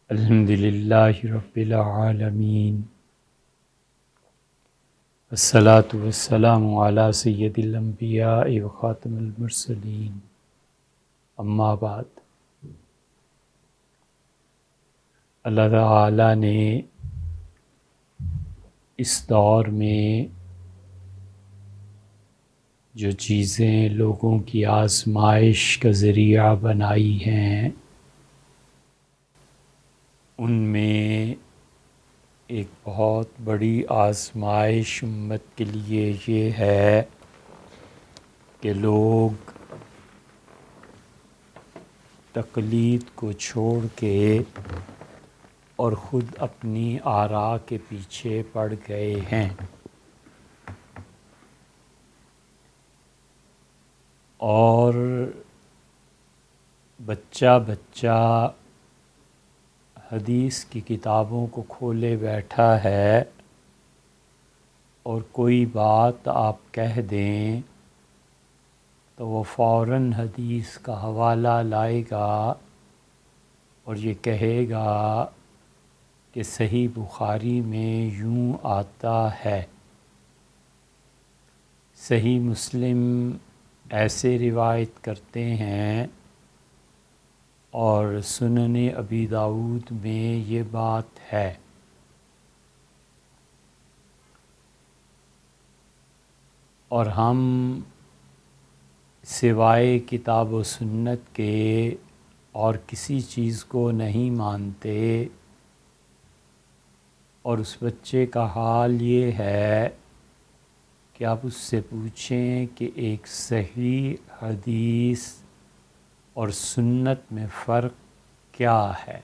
الحمد للہ رب العالمین والصلاة والسلام علی سید الانبیاء و خاتم المرسلین اما بعد۔ اللہ تعالیٰ نے اس دور میں جو چیزیں لوگوں کی آزمائش کا ذریعہ بنائی ہیں ان میں ایک بہت بڑی آزمائش امت کے لیے یہ ہے کہ لوگ تقلید کو چھوڑ کے اور خود اپنی آراء کے پیچھے پڑ گئے ہیں، اور بچہ بچہ حدیث کی کتابوں کو کھولے بیٹھا ہے، اور کوئی بات آپ کہہ دیں تو وہ فوراً حدیث کا حوالہ لائے گا اور یہ کہے گا کہ صحیح بخاری میں یوں آتا ہے، صحیح مسلم ایسے روایت کرتے ہیں، اور سنن ابی داؤد میں یہ بات ہے۔ اور ہم سوائے کتاب و سنت کے اور کسی چیز کو نہیں مانتے، اور اس بچے کا حال یہ ہے کہ آپ اس سے پوچھیں کہ ایک صحیح حدیث اور سنت میں فرق کیا ہے۔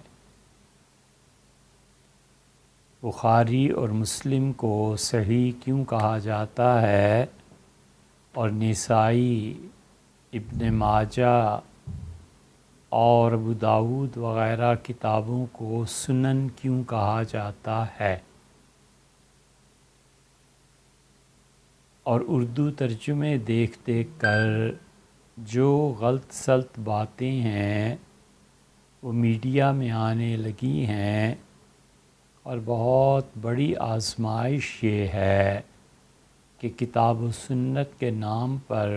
بخاری اور مسلم کو صحیح کیوں کہا جاتا ہے اور نسائی، ابن ماجہ اور ابو داؤد وغیرہ کتابوں کو سنن کیوں کہا جاتا ہے؟ اور اردو ترجمے دیکھ دیکھ کر جو غلط سلط باتیں ہیں وہ میڈیا میں آنے لگی ہیں، اور بہت بڑی آزمائش یہ ہے کہ کتاب و سنت کے نام پر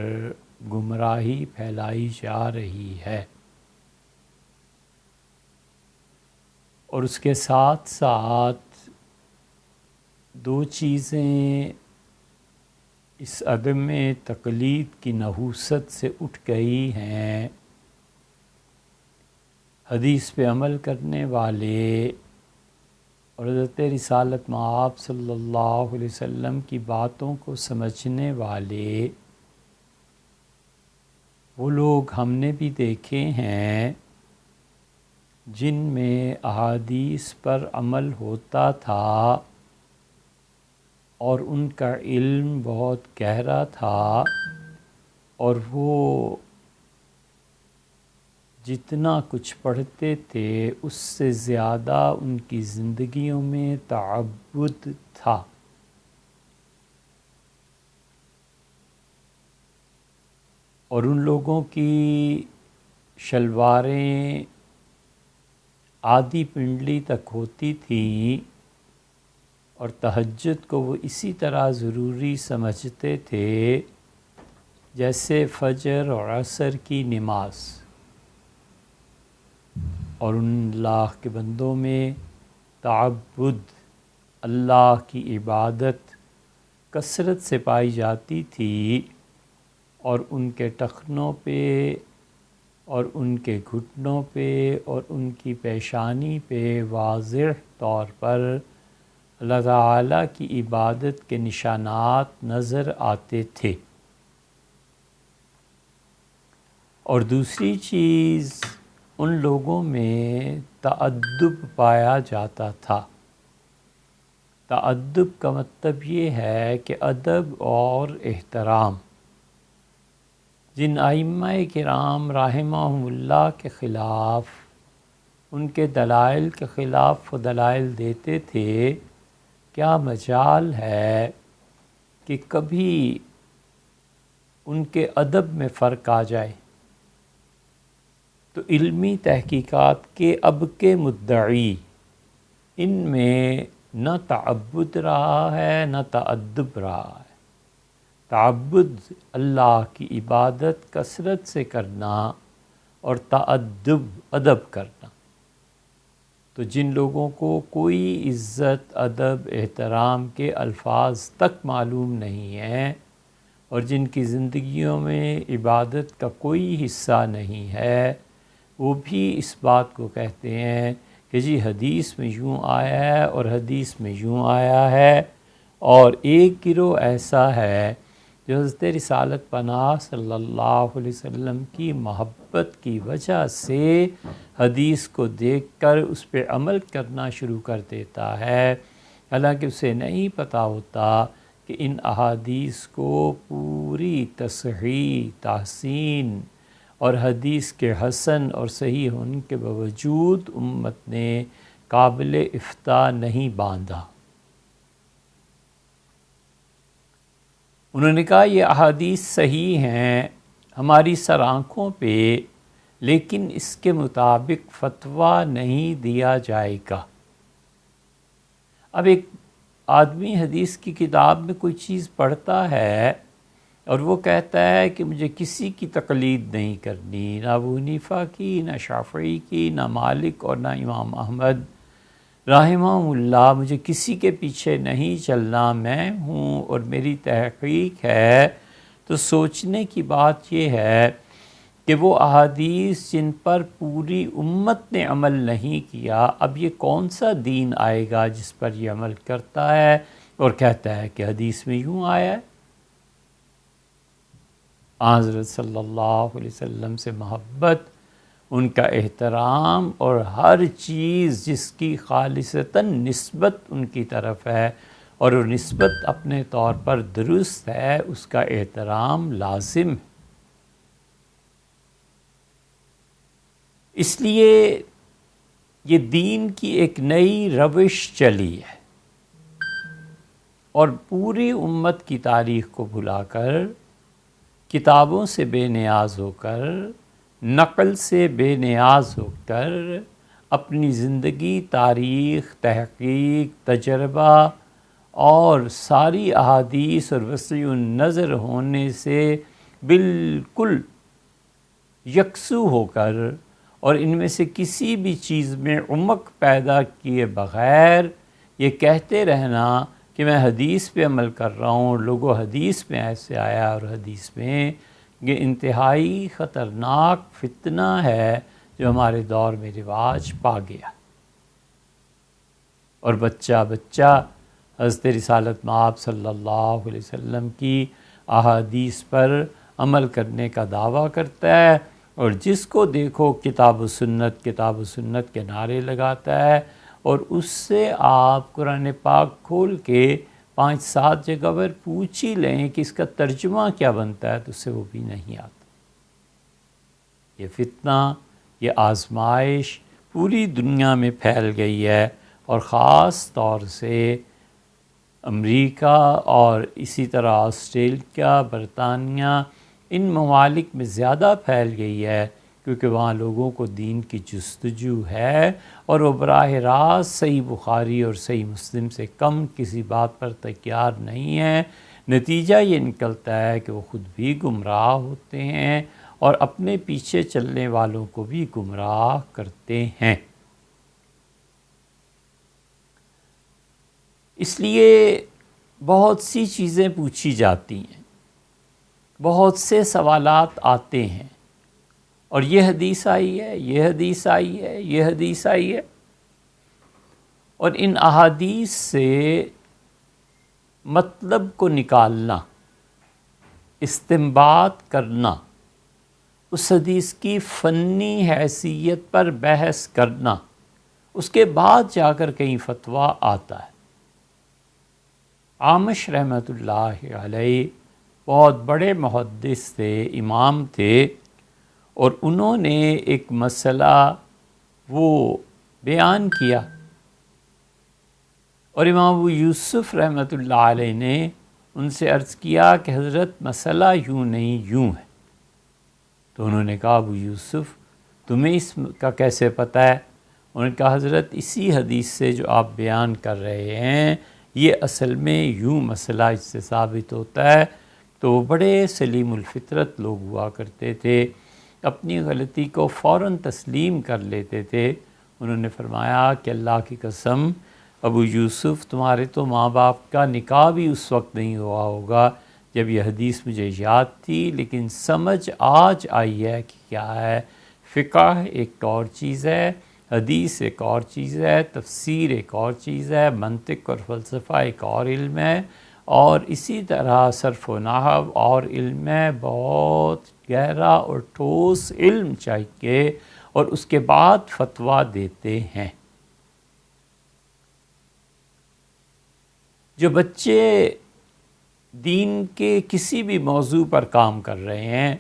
گمراہی پھیلائی جا رہی ہے، اور اس کے ساتھ ساتھ دو چیزیں اس عدم تقلید کی نحوست سے اٹھ گئی ہیں۔ حدیث پہ عمل کرنے والے اور حضرت رسالت مآب صلی اللہ علیہ وسلم کی باتوں کو سمجھنے والے وہ لوگ ہم نے بھی دیکھے ہیں جن میں احادیث پر عمل ہوتا تھا اور ان کا علم بہت گہرا تھا، اور وہ جتنا کچھ پڑھتے تھے اس سے زیادہ ان کی زندگیوں میں تعبد تھا۔ اور ان لوگوں کی شلواریں آدھی پنڈلی تک ہوتی تھیں، اور تہجد کو وہ اسی طرح ضروری سمجھتے تھے جیسے فجر اور عصر کی نماز، اور ان اللہ کے بندوں میں تعبد، اللہ کی عبادت کثرت سے پائی جاتی تھی، اور ان کے ٹخنوں پہ اور ان کے گھٹنوں پہ اور ان کی پیشانی پہ واضح طور پر اللہ تعالیٰ کی عبادت کے نشانات نظر آتے تھے۔ اور دوسری چیز، ان لوگوں میں تأدب پایا جاتا تھا۔ تأدب کا مطلب یہ ہے کہ ادب اور احترام۔ جن ائمہ کرام رحمہم اللہ کے خلاف، ان کے دلائل کے خلاف وہ دلائل دیتے تھے، کیا مجال ہے کہ کبھی ان کے ادب میں فرق آ جائے؟ تو علمی تحقیقات کے اب کے مدعی ان میں نہ تعبد رہا ہے نہ تأدب رہا ہے۔ تعبد اللہ کی عبادت کثرت سے کرنا اور تأدب ادب کرنا۔ تو جن لوگوں کو کوئی عزت ادب احترام کے الفاظ تک معلوم نہیں ہیں اور جن کی زندگیوں میں عبادت کا کوئی حصہ نہیں ہے، وہ بھی اس بات کو کہتے ہیں کہ جی حدیث میں یوں آیا ہے اور حدیث میں یوں آیا ہے، اور ایک گروہ ایسا ہے جو حضرت رسالت پناہ صلی اللہ علیہ وسلم کی محبت کی وجہ سے حدیث کو دیکھ کر اس پہ عمل کرنا شروع کر دیتا ہے، حالانکہ اسے نہیں پتہ ہوتا کہ ان احادیث کو پوری تصحیح تحسین اور حدیث کے حسن اور صحیح ہونے کے باوجود امت نے قابل افتاء نہیں باندھا۔ انہوں نے کہا یہ احادیث صحیح ہیں ہماری سر آنکھوں پہ، لیکن اس کے مطابق فتویٰ نہیں دیا جائے گا۔ اب ایک آدمی حدیث کی کتاب میں کوئی چیز پڑھتا ہے اور وہ کہتا ہے کہ مجھے کسی کی تقلید نہیں کرنی، نہ ابو حنیفہ کی، نہ شافعی کی، نہ مالک اور نہ امام احمد رحمہ اللہ، مجھے کسی کے پیچھے نہیں چلنا، میں ہوں اور میری تحقیق ہے۔ تو سوچنے کی بات یہ ہے کہ وہ احادیث جن پر پوری امت نے عمل نہیں کیا، اب یہ کون سا دین آئے گا جس پر یہ عمل کرتا ہے اور کہتا ہے کہ حدیث میں یوں آیا ہے۔ حضرت صلی اللہ علیہ وسلم سے محبت، ان کا احترام اور ہر چیز جس کی خالصتاً نسبت ان کی طرف ہے اور وہ نسبت اپنے طور پر درست ہے، اس کا احترام لازم ہے۔ اس لیے یہ دین کی ایک نئی روش چلی ہے اور پوری امت کی تاریخ کو بھلا کر، کتابوں سے بے نیاز ہو کر، نقل سے بے نیاز ہو کر، اپنی زندگی، تاریخ، تحقیق، تجربہ اور ساری احادیث اور وسیع النظر ہونے سے بالکل یکسو ہو کر اور ان میں سے کسی بھی چیز میں عمق پیدا کیے بغیر یہ کہتے رہنا کہ میں حدیث پہ عمل کر رہا ہوں، لوگوں حدیث میں ایسے آیا اور حدیث میں، یہ انتہائی خطرناک فتنہ ہے جو ہمارے دور میں رواج پا گیا۔ اور بچہ حضرت رسالت مآب صلی اللہ علیہ وسلم کی احادیث پر عمل کرنے کا دعویٰ کرتا ہے، اور جس کو دیکھو کتاب و سنت کے نعرے لگاتا ہے، اور اس سے آپ قرآن پاک کھول کے 5-7 جگہ پر پوچھ ہی لیں کہ اس کا ترجمہ کیا بنتا ہے تو اس سے وہ بھی نہیں آتا۔ یہ فتنہ، یہ آزمائش پوری دنیا میں پھیل گئی ہے، اور خاص طور سے امریکہ اور اسی طرح آسٹریلیا، برطانیہ، ان ممالک میں زیادہ پھیل گئی ہے کیونکہ وہاں لوگوں کو دین کی جستجو ہے اور وہ براہ راست صحیح بخاری اور صحیح مسلم سے کم کسی بات پر تیار نہیں ہے۔ نتیجہ یہ نکلتا ہے کہ وہ خود بھی گمراہ ہوتے ہیں اور اپنے پیچھے چلنے والوں کو بھی گمراہ کرتے ہیں۔ اس لیے بہت سی چیزیں پوچھی جاتی ہیں، بہت سے سوالات آتے ہیں، اور یہ حدیث آئی ہے، یہ حدیث آئی ہے، یہ حدیث آئی ہے، اور ان احادیث سے مطلب کو نکالنا، استنباط کرنا، اس حدیث کی فنی حیثیت پر بحث کرنا، اس کے بعد جا کر کہیں فتویٰ آتا ہے۔ اعمش رحمۃ اللہ علیہ بہت بڑے محدث تھے، امام تھے، اور انہوں نے ایک مسئلہ وہ بیان کیا، اور امام ابو یوسف رحمۃ اللہ علیہ نے ان سے عرض کیا کہ حضرت مسئلہ یوں نہیں یوں ہے۔ تو انہوں نے کہا ابو یوسف تمہیں اس کا کیسے پتہ ہے؟ انہوں نے کہا حضرت اسی حدیث سے جو آپ بیان کر رہے ہیں یہ اصل میں یوں مسئلہ اس سے ثابت ہوتا ہے۔ تو وہ بڑے سلیم الفطرت لوگ ہوا کرتے تھے، اپنی غلطی کو فوراً تسلیم کر لیتے تھے۔ انہوں نے فرمایا کہ اللہ کی قسم ابو یوسف تمہارے تو ماں باپ کا نکاح بھی اس وقت نہیں ہوا ہوگا جب یہ حدیث مجھے یاد تھی، لیکن سمجھ آج آئی ہے کہ کیا ہے۔ فقہ ایک اور چیز ہے، حدیث ایک اور چیز ہے، تفسیر ایک اور چیز ہے، منطق اور فلسفہ ایک اور علم ہے، اور اسی طرح صرف و نحو اور علم ہے، بہت گہرا اور ٹھوس علم چاہیے، اور اس کے بعد فتویٰ دیتے ہیں۔ جو بچے دین کے کسی بھی موضوع پر کام کر رہے ہیں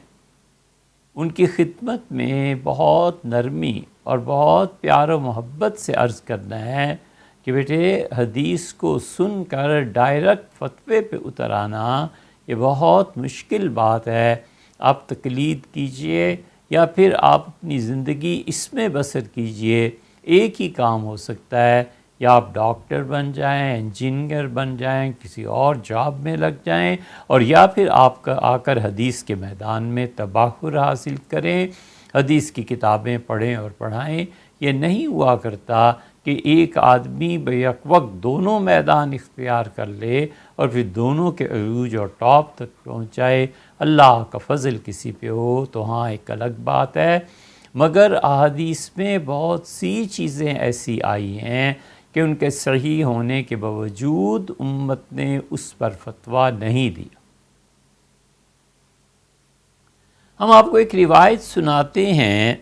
ان کی خدمت میں بہت نرمی اور بہت پیار و محبت سے عرض کرنا ہے کہ بیٹے حدیث کو سن کر ڈائریکٹ فتوے پہ اتر آنا یہ بہت مشکل بات ہے۔ آپ تقلید کیجئے یا پھر آپ اپنی زندگی اس میں بسر کیجئے، ایک ہی کام ہو سکتا ہے، یا آپ ڈاکٹر بن جائیں، انجینئر بن جائیں، کسی اور جاب میں لگ جائیں، اور یا پھر آپ آ کر حدیث کے میدان میں تباہر حاصل کریں، حدیث کی کتابیں پڑھیں اور پڑھائیں۔ یہ نہیں ہوا کرتا کہ ایک آدمی بیک وقت دونوں میدان اختیار کر لے اور پھر دونوں کے عروج اور ٹاپ تک پہنچائے۔ اللہ کا فضل کسی پہ ہو تو ہاں ایک الگ بات ہے، مگر احادیث میں بہت سی چیزیں ایسی آئی ہیں کہ ان کے صحیح ہونے کے باوجود امت نے اس پر فتویٰ نہیں دیا۔ ہم آپ کو ایک روایت سناتے ہیں،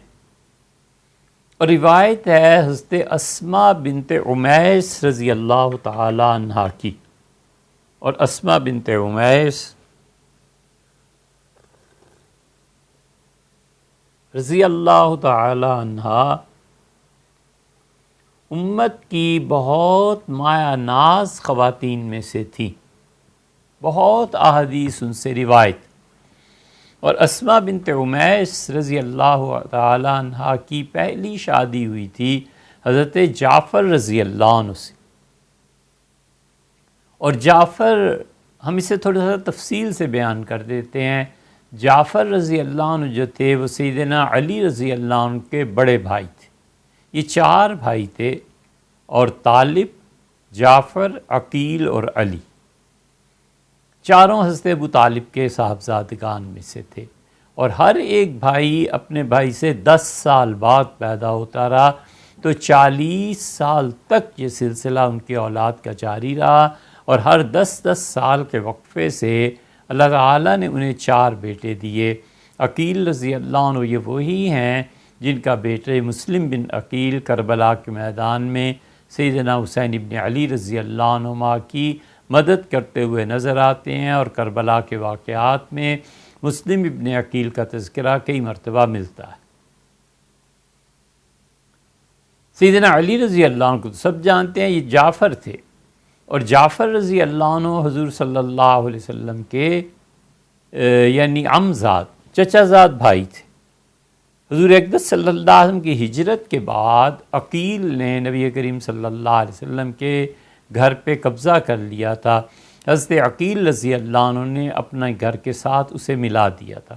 اور روایت ہے حضرت اسماء بنت عمیس رضی اللہ تعالی عنہ کی، اور اسماء بنت عمیس رضی اللہ تعالی عنہ امت کی بہت مایہ ناز خواتین میں سے تھی، بہت احادیث ان سے روایت۔ اور اسماء بنت عمیس رضی اللہ تعالی عنہ کی پہلی شادی ہوئی تھی حضرت جعفر رضی اللہ عنہ سے، اور جعفر ہم اسے تھوڑا سا تفصیل سے بیان کر دیتے ہیں۔ جعفر رضی اللہ عنہ جو تھے وہ سیدنا علی رضی اللہ عنہ کے بڑے بھائی تھے۔ یہ 4 بھائی تھے، اور طالب، جعفر، عقیل اور علی، چاروں حضرت ابو طالب کے صاحبزادگان میں سے تھے، اور ہر ایک بھائی اپنے بھائی سے 10 سال بعد پیدا ہوتا رہا، تو 40 سال تک یہ سلسلہ ان کی اولاد کا جاری رہا، اور ہر 10 سال کے وقفے سے اللہ تعالیٰ نے انہیں 4 بیٹے دیے۔ عقیل رضی اللہ عنہ یہ وہی ہیں جن کا بیٹے مسلم بن عقیل کربلا کے میدان میں سیدنا حسین ابن علی رضی اللہ عنہما کی مدد کرتے ہوئے نظر آتے ہیں، اور کربلا کے واقعات میں مسلم ابن عقیل کا تذکرہ کئی مرتبہ ملتا ہے۔ سیدنا علی رضی اللہ عنہ کو تو سب جانتے ہیں، یہ جعفر تھے، اور جعفر رضی اللہ عنہ حضور صلی اللہ علیہ وسلم کے یعنی عمزاد چچا زاد بھائی تھے۔ حضور اقدس صلی اللہ علیہ وسلم کی ہجرت کے بعد عقیل نے نبی کریم صلی اللہ علیہ وسلم کے گھر پہ قبضہ کر لیا تھا۔ حضرت عقیل رضی اللہ عنہ نے اپنے گھر کے ساتھ اسے ملا دیا تھا،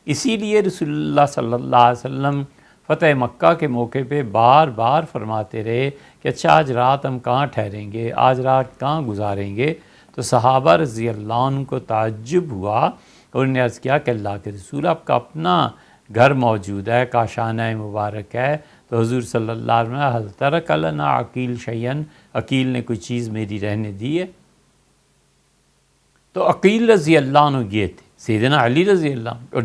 اسی لیے رسول اللہ صلی اللہ علیہ وسلم فتح مکہ کے موقع پہ بار بار فرماتے رہے کہ اچھا آج رات ہم کہاں ٹھہریں گے، آج رات کہاں گزاریں گے؟ تو صحابہ رضی اللہ عنہ کو تعجب ہوا، اور انہوں نے عرض کیا کہ اللہ کے رسول آپ کا اپنا گھر موجود ہے، کاشانہ مبارک ہے۔ تو حضور صلی اللہ علیہ وسلم حل ترک لنا عقیل شیئن، عقیل نے کوئی چیز میری رہنے دی ہے؟ تو عقیل رضی اللہ عنہ یہ تھے، سیدنا علی رضی اللہ عنہ، اور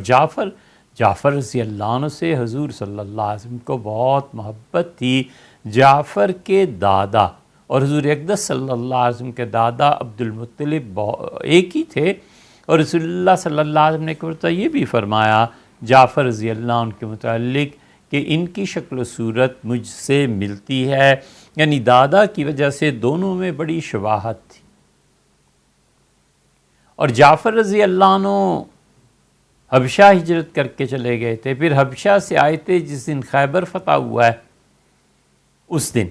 جعفر رضی اللہ عنہ سے حضور صلی اللہ علیہ وسلم کو بہت محبت تھی۔ جعفر کے دادا اور حضور اقدس صلی اللہ علیہ وسلم کے دادا عبد المطلب ایک ہی تھے، اور رسول اللہ صلی اللہ علیہ وسلم نے ایک مرتبہ یہ بھی فرمایا جعفر رضی اللہ عنہ کے متعلق کہ ان کی شکل و صورت مجھ سے ملتی ہے، یعنی دادا کی وجہ سے دونوں میں بڑی شباہت تھی۔ اور جعفر رضی اللہ عنہ حبشہ ہجرت کر کے چلے گئے تھے، پھر حبشہ سے آئے تھے جس دن خیبر فتح ہوا ہے اس دن،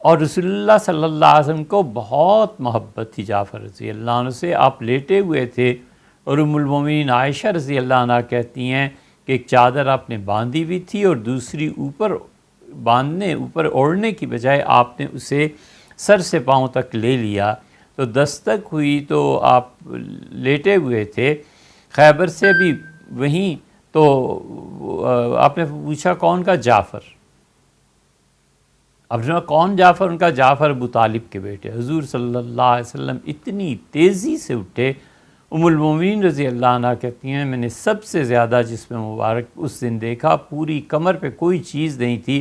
اور رسول اللہ صلی اللہ علیہ وسلم کو بہت محبت تھی جعفر رضی اللہ عنہ سے۔ آپ لیٹے ہوئے تھے اور ام المومنین عائشہ رضی اللہ عنہ کہتی ہیں کہ ایک چادر آپ نے باندھی ہوئی تھی اور دوسری اوپر اوڑھنے کی بجائے آپ نے اسے سر سے پاؤں تک لے لیا، تو دستک ہوئی تو آپ لیٹے ہوئے تھے خیبر سے بھی وہیں، تو آپ نے پوچھا کون کا؟ جعفر۔ اب کون جعفر؟ ان کا جعفر ابو طالب کے بیٹے۔ حضور صلی اللہ علیہ وسلم اتنی تیزی سے اٹھے، ام المومنین رضی اللہ عنہ کہتی ہیں میں نے سب سے زیادہ جسم مبارک اس دن دیکھا، پوری کمر پہ کوئی چیز نہیں تھی،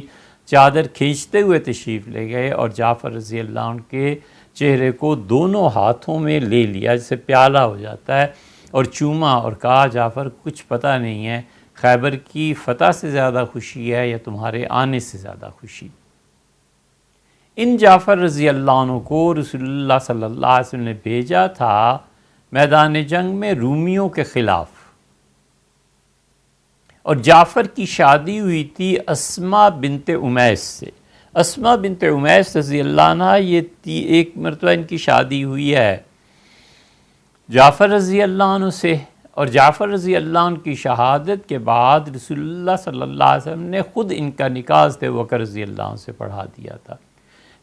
چادر کھینچتے ہوئے تشریف لے گئے اور جعفر رضی اللہ عنہ کے چہرے کو دونوں ہاتھوں میں لے لیا جیسے پیالہ ہو جاتا ہے، اور چوما اور کہا جعفر کچھ پتہ نہیں ہے خیبر کی فتح سے زیادہ خوشی ہے یا تمہارے آنے سے زیادہ خوشی؟ ان جعفر رضی اللہ عنہ کو رسول اللہ صلی اللہ علیہ وسلم نے بھیجا تھا میدان جنگ میں رومیوں کے خلاف، اور جعفر کی شادی ہوئی تھی اسماء بنت امیس سے۔ اسماء بنت امیس رضی اللہ عنہ یہ ایک مرتبہ ان کی شادی ہوئی ہے جعفر رضی اللہ عنہ سے، اور جعفر رضی اللہ عنہ کی شہادت کے بعد رسول اللہ صلی اللہ علیہ وسلم نے خود ان کا نکاح حضرت ابوبکر رضی اللہ عنہ سے پڑھا دیا تھا۔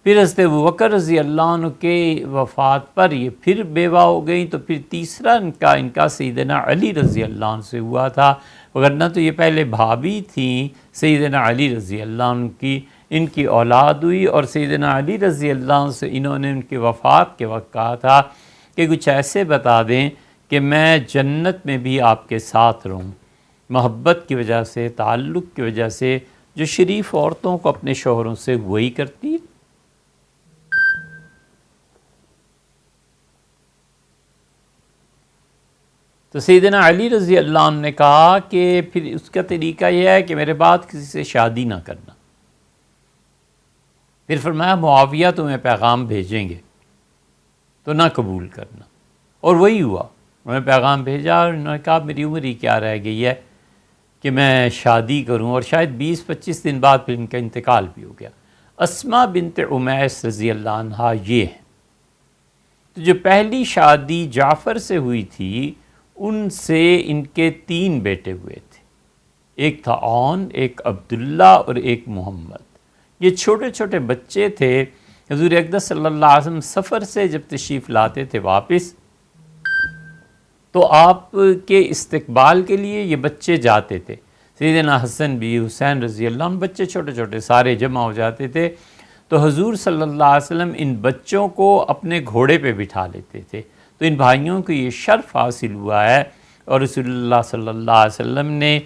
پھر حضرت ابوبکر رضی اللہ عنہ کے وفات پر یہ پھر بیوہ ہو گئیں، تو پھر تیسرا ان کا سیدنا علی رضی اللہ عنہ سے ہوا تھا، وگرنہ تو یہ پہلے بھابھی تھیں سیدنا علی رضی اللہ عنہ کی، ان کی اولاد ہوئی، اور سیدنا علی رضی اللہ عنہ سے انہوں نے ان کی وفات کے وقت کہا تھا کہ کچھ ایسے بتا دیں کہ میں جنت میں بھی آپ کے ساتھ رہوں، محبت کی وجہ سے، تعلق کی وجہ سے، جو شریف عورتوں کو اپنے شوہروں سے وہی کرتی۔ تو سیدنا علی رضی اللہ عنہ نے کہا کہ پھر اس کا طریقہ یہ ہے کہ میرے بعد کسی سے شادی نہ کرنا۔ پھر فرمایا معاویہ تمہیں پیغام بھیجیں گے تو نہ قبول کرنا، اور وہی ہوا، انہوں نے پیغام بھیجا اور انہوں نے کہا میری عمر ہی کیا رہ گئی ہے کہ میں شادی کروں، اور شاید 20-25 دن بعد پھر ان کا انتقال بھی ہو گیا۔ اسماء بنت امیس رضی اللہ عنہ یہ ہیں۔ تو جو پہلی شادی جعفر سے ہوئی تھی ان سے ان کے 3 بیٹے ہوئے تھے، ایک تھا عون، ایک عبداللہ اور ایک محمد۔ یہ چھوٹے چھوٹے بچے تھے، حضور اقدس صلی اللہ علیہ وسلم سفر سے جب تشریف لاتے تھے واپس تو آپ کے استقبال کے لیے یہ بچے جاتے تھے، سیدنا حسن بھی، حسین رضی اللہ عنہ، بچے چھوٹے چھوٹے سارے جمع ہو جاتے تھے، تو حضور صلی اللہ علیہ وسلم ان بچوں کو اپنے گھوڑے پہ بٹھا لیتے تھے۔ تو ان بھائیوں کو یہ شرف حاصل ہوا ہے، اور رسول اللہ صلی اللہ علیہ وسلم نے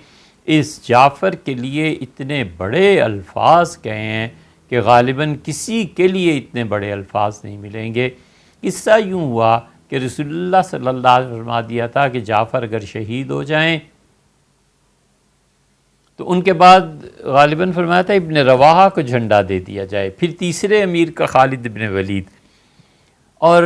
اس جعفر کے لیے اتنے بڑے الفاظ کہے ہیں کہ غالباً کسی کے لیے اتنے بڑے الفاظ نہیں ملیں گے۔ قصہ یوں ہوا کہ رسول اللہ صلی اللہ علیہ وسلم فرما دیا تھا کہ جعفر اگر شہید ہو جائیں تو ان کے بعد غالباً فرمایا تھا ابن رواحہ کو جھنڈا دے دیا جائے، پھر تیسرے امیر کا خالد ابن ولید، اور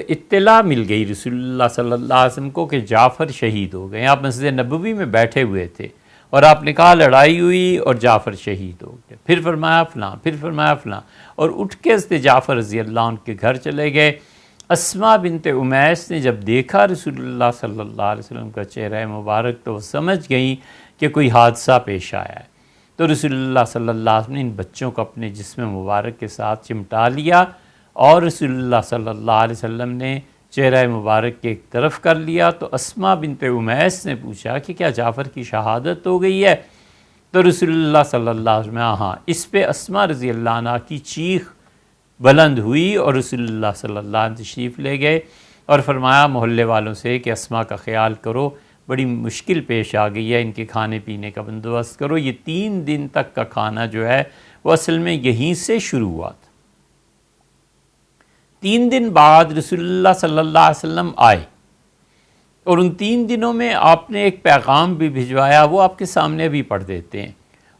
اطلاع مل گئی رسول اللہ صلی اللہ علیہ وسلم کو کہ جعفر شہید ہو گئے۔ آپ مسجد نبوی میں بیٹھے ہوئے تھے اور آپ نے کہا لڑائی ہوئی اور جعفر شہید ہو گئے، پھر فرمایا فلاں، پھر فرمایا فلاں، اور اٹھ کے حضرت جعفر رضی اللہ عنہ کے گھر چلے گئے۔ اسماء بنت امیس نے جب دیکھا رسول اللہ صلی اللہ علیہ وسلم کا چہرہ مبارک تو وہ سمجھ گئیں کہ کوئی حادثہ پیش آیا ہے، تو رسول اللہ صلی اللہ علیہ وسلم نے ان بچوں کو اپنے جسم مبارک کے ساتھ چمٹا لیا، اور رسول اللہ صلی اللہ علیہ وسلم نے چہرہ مبارک کے ایک طرف کر لیا۔ تو اسماء بنت امیس نے پوچھا کہ کیا جعفر کی شہادت ہو گئی ہے؟ تو رسول اللہ صلی اللہ علیہ وسلم ہاں۔ اس پہ اسماء رضی اللہ عنہ کی چیخ بلند ہوئی اور رسول اللہ صلی اللہ علیہ وسلم تشریف لے گئے اور فرمایا محلے والوں سے کہ اسماء کا خیال کرو، بڑی مشکل پیش آ گئی ہے، ان کے کھانے پینے کا بندوبست کرو۔ یہ 3 دن تک کا کھانا جو ہے وہ اصل میں یہیں سے شروع ہوا تھا۔ 3 دن بعد رسول اللہ صلی اللہ علیہ وسلم آئے، اور ان 3 دنوں میں آپ نے ایک پیغام بھی بھجوایا، وہ آپ کے سامنے بھی پڑھ دیتے ہیں۔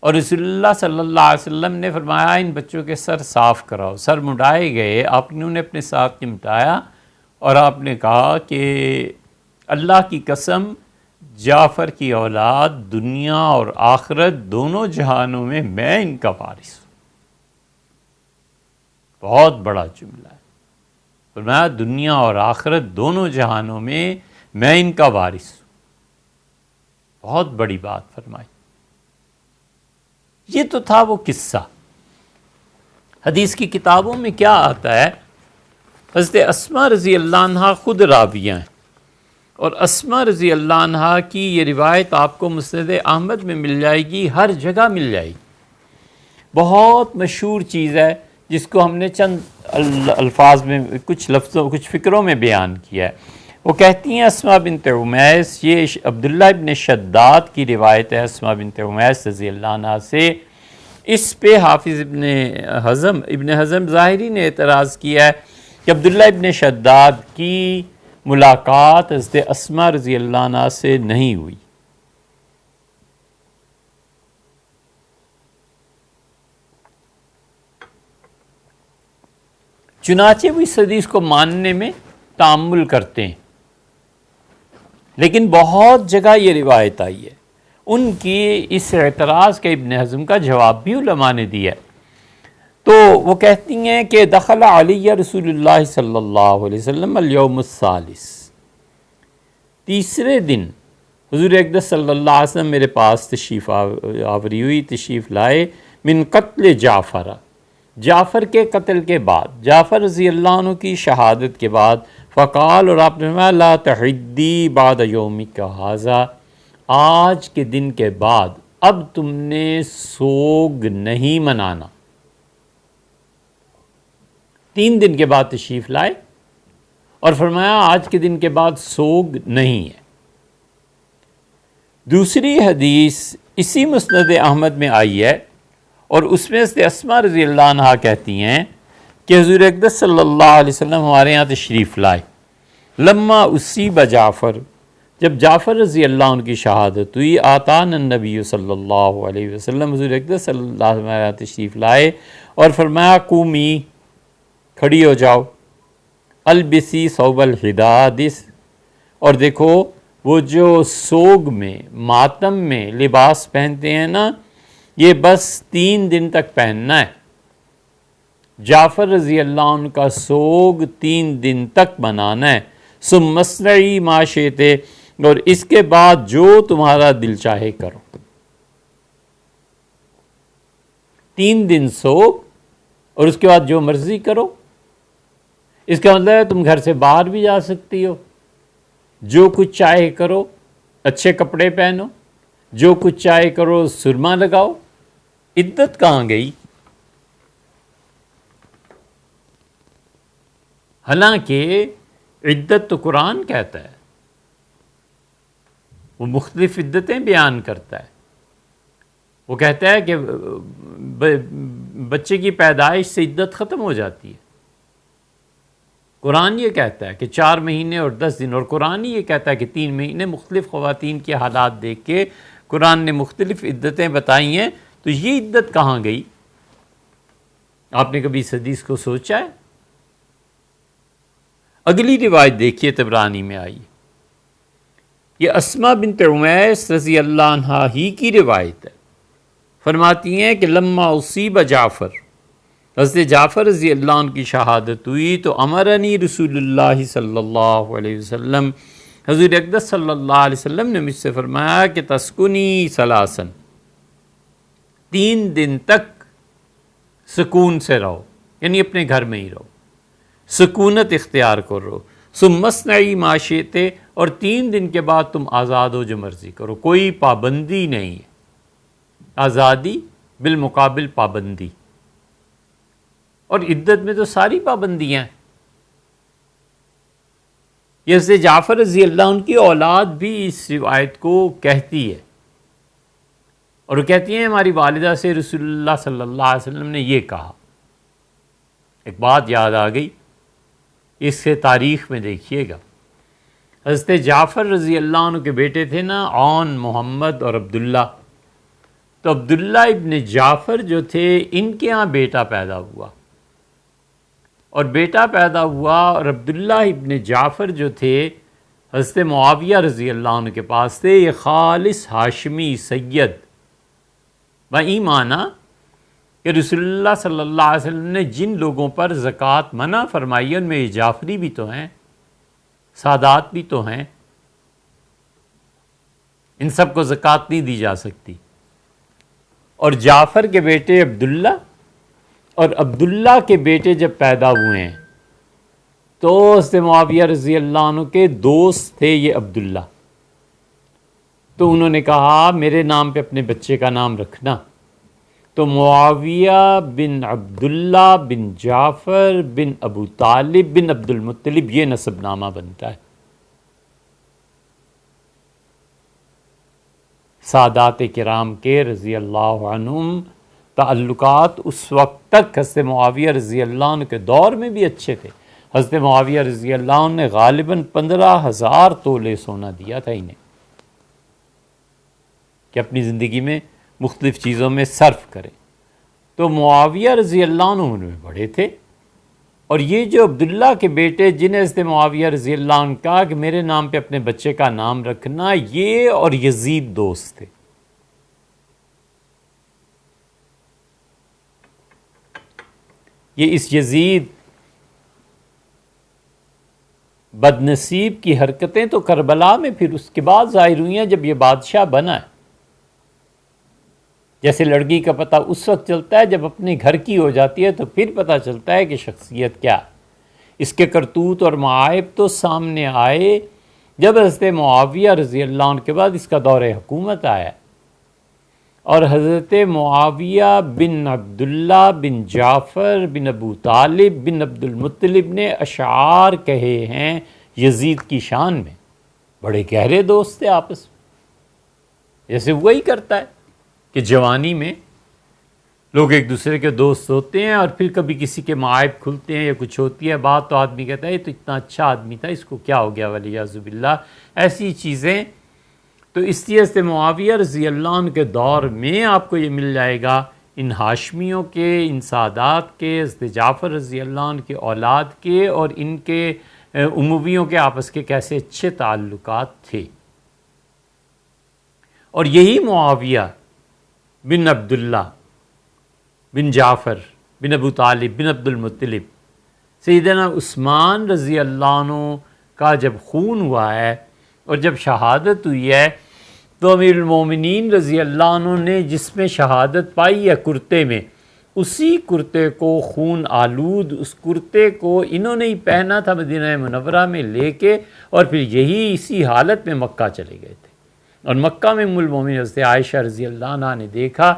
اور رسول اللہ صلی اللہ علیہ وسلم نے فرمایا ان بچوں کے سر صاف کراؤ۔ سر مڈائے گئے، آپ نے انہیں اپنے ساتھ چمٹایا اور آپ نے کہا کہ اللہ کی قسم جعفر کی اولاد دنیا اور آخرت دونوں جہانوں میں میں ان کا وارث ہوں. بہت بڑا جملہ ہے. فرمایا دنیا اور آخرت دونوں جہانوں میں ان کا وارث ہوں. بہت بڑی بات فرمائی. یہ تو تھا وہ قصہ. حدیث کی کتابوں میں کیا آتا ہے؟ حضرت اسماء رضی اللہ عنہ خود راویہ ہیں، اور اسماء رضی اللہ عنہ کی یہ روایت آپ کو مسند احمد میں مل جائے گی، ہر جگہ مل جائے گی. بہت مشہور چیز ہے جس کو ہم نے چند الفاظ میں کچھ فکروں میں بیان کیا ہے. وہ کہتی ہیں اسماء بنت عمیس، یہ عبداللہ ابن شداد کی روایت ہے اسماء بنت عمیس رضی اللہ عنہ سے. اس پہ حافظ ابن حزم ظاہری نے اعتراض کیا ہے کہ عبداللہ ابن شداد کی ملاقات حضرت اسماء رضی اللہ عنہ سے نہیں ہوئی. چنانچہ وہ اس حدیث کو ماننے میں تأمل کرتے ہیں، لیکن بہت جگہ یہ روایت آئی ہے. ان کی اس اعتراض کے ابن حزم کا جواب بھی علماء نے دیا ہے. تو وہ کہتی ہیں کہ دخل علی رسول اللہ صلی اللہ علیہ وسلم الیوم الثالث، تیسرے دن حضور اقدس صلی اللہ علیہ وسلم میرے پاس تشریف آوری ہوئی، تشریف لائے. من قتل جعفر کے قتل کے بعد، جعفر رضی اللہ عنہ کی شہادت کے بعد. فقال، اور آپ نے فرمایا لا تحدی بعد یومک ھذا، آج کے دن کے بعد اب تم نے سوگ نہیں منانا. 3 دن کے بعد تشریف لائے اور فرمایا آج کے دن کے بعد سوگ نہیں ہے. دوسری حدیث اسی مسند احمد میں آئی ہے، اور اس میں سے اسماء رضی اللہ عنہ کہتی ہیں کہ حضور اقدس صلی اللہ علیہ وسلم ہمارے یہاں تشریف لائے. لما اصیب جعفر، جب جعفر رضی اللہ عنہ کی شہادت ہوئی. آتانا النبی صلی اللہ علیہ وسلم، حضور اقدس صلی اللہ علیہ وسلم ہمارے یہاں تشریف لائے اور فرمایا قومی، کھڑی ہو جاؤ. البسی ثوب الحدادث، اور دیکھو وہ جو سوگ میں ماتم میں لباس پہنتے ہیں نا، یہ بس 3 دن تک پہننا ہے. جعفر رضی اللہ عنہ کا سوگ 3 دن تک منانا ہے. ثم مصنعی ما شئت، اور اس کے بعد جو تمہارا دل چاہے کرو. 3 دن سوگ اور اس کے بعد جو مرضی کرو. اس کا مطلب ہے تم گھر سے باہر بھی جا سکتی ہو، جو کچھ چاہے کرو، اچھے کپڑے پہنو، جو کچھ چاہے کرو، سرما لگاؤ. عدت کہاں گئی؟ حالانکہ عدت تو قرآن کہتا ہے، وہ مختلف عدتیں بیان کرتا ہے. وہ کہتا ہے کہ بچے کی پیدائش سے عدت ختم ہو جاتی ہے. قرآن یہ کہتا ہے کہ 4 مہینے اور 10 دن، اور قرآن یہ کہتا ہے کہ 3 مہینے. مختلف خواتین کے حالات دیکھ کے قرآن نے مختلف عدتیں بتائی ہیں. تو یہ عدت کہاں گئی؟ آپ نے کبھی اس حدیث کو سوچا ہے؟ اگلی روایت دیکھیے، طبرانی میں آئی. یہ اسماء بنت عمیس رضی اللہ عنہ ہی کی روایت ہے. فرماتی ہیں کہ لما اصیب جعفر، حضرت جعفر رضی اللہ عنہ کی شہادت ہوئی تو امرنی رسول اللہ صلی اللہ علیہ وسلم، حضور اقدس صلی اللہ علیہ وسلم نے مجھ سے فرمایا کہ تسکنی ثلاثاً، 3 دن تک سکون سے رہو، یعنی اپنے گھر میں ہی رہو، سکونت اختیار کرو. ثم مصنعی ما شئت، اور 3 دن کے بعد تم آزاد ہو، جو مرضی کرو، کوئی پابندی نہیں ہے. آزادی بالمقابل پابندی، اور عدت میں تو ساری پابندیاں ہیں. یہ سے جعفر رضی اللہ عنہ کی اولاد بھی اس روایت کو کہتی ہے، اور وہ کہتی ہیں ہماری والدہ سے رسول اللہ صلی اللہ علیہ وسلم نے یہ کہا. ایک بات یاد آ گئی، اس سے تاریخ میں دیکھیے گا. حضرت جعفر رضی اللہ عنہ کے بیٹے تھے نا، عون، محمد اور عبداللہ. تو عبداللہ ابن جعفر جو تھے، ان کے ہاں بیٹا پیدا ہوا، اور بیٹا پیدا ہوا، اور عبداللہ ابن جعفر جو تھے حضرت معاویہ رضی اللہ عنہ کے پاس تھے، یہ خالص ہاشمی سید و ایمانہ کہ رسول اللہ صلی اللہ علیہ وسلم نے جن لوگوں پر زکوٰۃ منع فرمائی ان میں یہ جعفری بھی تو ہیں، سادات بھی تو ہیں، ان سب کو زکوٰۃ نہیں دی جا سکتی۔ اور جعفر کے بیٹے عبداللہ اور عبداللہ کے بیٹے جب پیدا ہوئے ہیں تو حضرت معاویہ رضی اللہ عنہ کے دوست تھے یہ عبداللہ، تو انہوں نے کہا میرے نام پہ اپنے بچے کا نام رکھنا، تو معاویہ بن عبداللہ بن جعفر بن ابو طالب بن عبد المطلب یہ نسب نامہ بنتا ہے۔ سادات کرام کے رضی اللہ عنہم تعلقات اس وقت تک حضرت معاویہ رضی اللہ عنہ کے دور میں بھی اچھے تھے۔ حضرت معاویہ رضی اللہ عنہ نے غالباً 15,000 تولے سونا دیا تھا انہیں کہ اپنی زندگی میں مختلف چیزوں میں صرف کریں، تو معاویہ رضی اللہ عنہ ان میں بڑے تھے۔ اور یہ جو عبداللہ کے بیٹے جنہیں حضرت معاویہ رضی اللہ عنہ کہا کہ میرے نام پہ اپنے بچے کا نام رکھنا، یہ اور یزید دوست تھے۔ یہ اس یزید بد نصیب کی حرکتیں تو کربلا میں پھر اس کے بعد ظاہر ہوئی ہیں جب یہ بادشاہ بنا ہے۔ جیسے لڑکی کا پتہ اس وقت چلتا ہے جب اپنے گھر کی ہو جاتی ہے تو پھر پتہ چلتا ہے کہ شخصیت کیا ہے۔ اس کے کرتوت اور معائب تو سامنے آئے جب حضرت معاویہ رضی اللہ عنہ کے بعد اس کا دور حکومت آیا، اور حضرت معاویہ بن عبداللہ بن جعفر بن ابو طالب بن عبد المطلب نے اشعار کہے ہیں یزید کی شان میں، بڑے گہرے دوست تھے آپس میں، جیسے وہی کرتا ہے کہ جوانی میں لوگ ایک دوسرے کے دوست ہوتے ہیں اور پھر کبھی کسی کے معائب کھلتے ہیں یا کچھ ہوتی ہے بات تو آدمی کہتا ہے یہ تو اتنا اچھا آدمی تھا، اس کو کیا ہو گیا ولیعذ باللہ، ایسی چیزیں۔ تو اس لیے حضرت معاویہ رضی اللہ عنہ کے دور میں آپ کو یہ مل جائے گا ان ہاشمیوں کے، ان سادات کے، حضرت جعفر رضی اللہ عنہ کے اولاد کے اور ان کے امویوں کے آپس کے کیسے اچھے تعلقات تھے۔ اور یہی معاویہ بن عبداللہ بن جعفر بن ابو طالب بن عبد المطلب سیدنا عثمان رضی اللہ عنہ کا جب خون ہوا ہے اور جب شہادت ہوئی ہے تو امیر المومنین رضی اللہ عنہ نے جس میں شہادت پائی ہے کرتے میں، اسی کرتے کو خون آلود اس کرتے کو انہوں نے ہی پہنا تھا مدینہ منورہ میں لے کے، اور پھر یہی اسی حالت میں مکہ چلے گئے تھے۔ اور مکہ میں ام المومنین حضرت عائشہ رضی اللہ عنہ نے دیکھا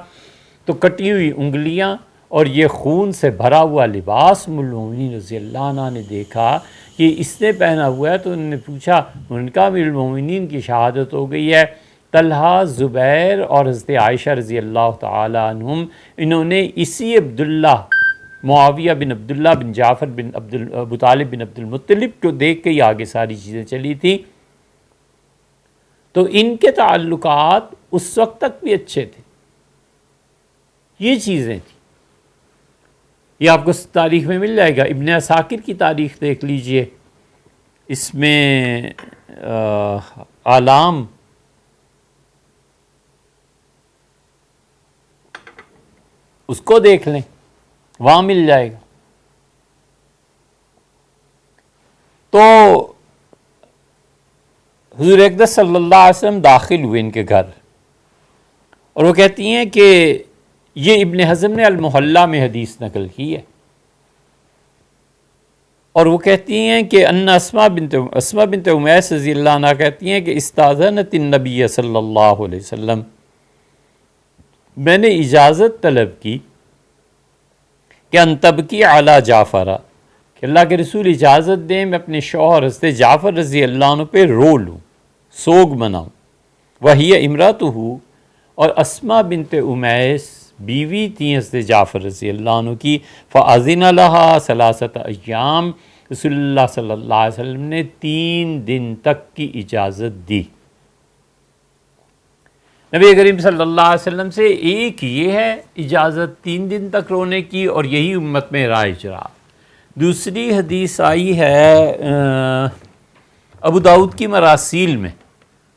تو کٹی ہوئی انگلیاں اور یہ خون سے بھرا ہوا لباس ام المومنین رضی اللہ عنہ نے دیکھا کہ اس نے پہنا ہوا ہے، تو انہوں نے پوچھا، ان کا امیر المومنین کی شہادت ہو گئی ہے۔ طلحہ، زبیر اور حضرت عائشہ رضی اللہ تعالی عنہم انہوں نے اسی عبداللہ معاویہ بن عبداللہ بن جعفر بن ابو طالب بن عبد المطلب کو دیکھ کے ہی آگے ساری چیزیں چلی تھیں۔ تو ان کے تعلقات اس وقت تک بھی اچھے تھے۔ یہ چیزیں تھیں، یہ آپ کو تاریخ میں مل جائے گا۔ ابن عساکر کی تاریخ دیکھ لیجئے، اس میں اعلام اس کو دیکھ لیں، وہاں مل جائے گا۔ تو حضور اقدس صلی اللہ علیہ وسلم داخل ہوئے ان کے گھر، اور وہ کہتی ہیں کہ یہ ابن حزم نے المحلہ میں حدیث نقل کی ہے، اور وہ کہتی ہیں کہ ان اسماء بنت امیس رضی اللہ عنہ کہتی ہیں کہ استاذنت النبی صلی اللہ علیہ وسلم، میں نے اجازت طلب کی کہ ان تبکی علی جعفر، کہ اللہ کے رسول اجازت دیں میں اپنے شوہر حضرت جعفر رضی اللہ عنہ پہ رو لوں، سوگ مناؤں۔ وہی امراتہ، اور اسماء بنت امیس بیوی تھیں حضرت جعفر رضی اللہ عنہ کی۔ فأذن لها 3 ایام، رسول اللہ صلی اللہ علیہ وسلم نے 3 دن تک کی اجازت دی۔ نبی کریم صلی اللہ علیہ وسلم سے ایک یہ ہے اجازت 3 دن تک رونے کی، اور یہی امت میں رائج رہا۔ دوسری حدیث آئی ہے ابو داؤد کی مراسیل میں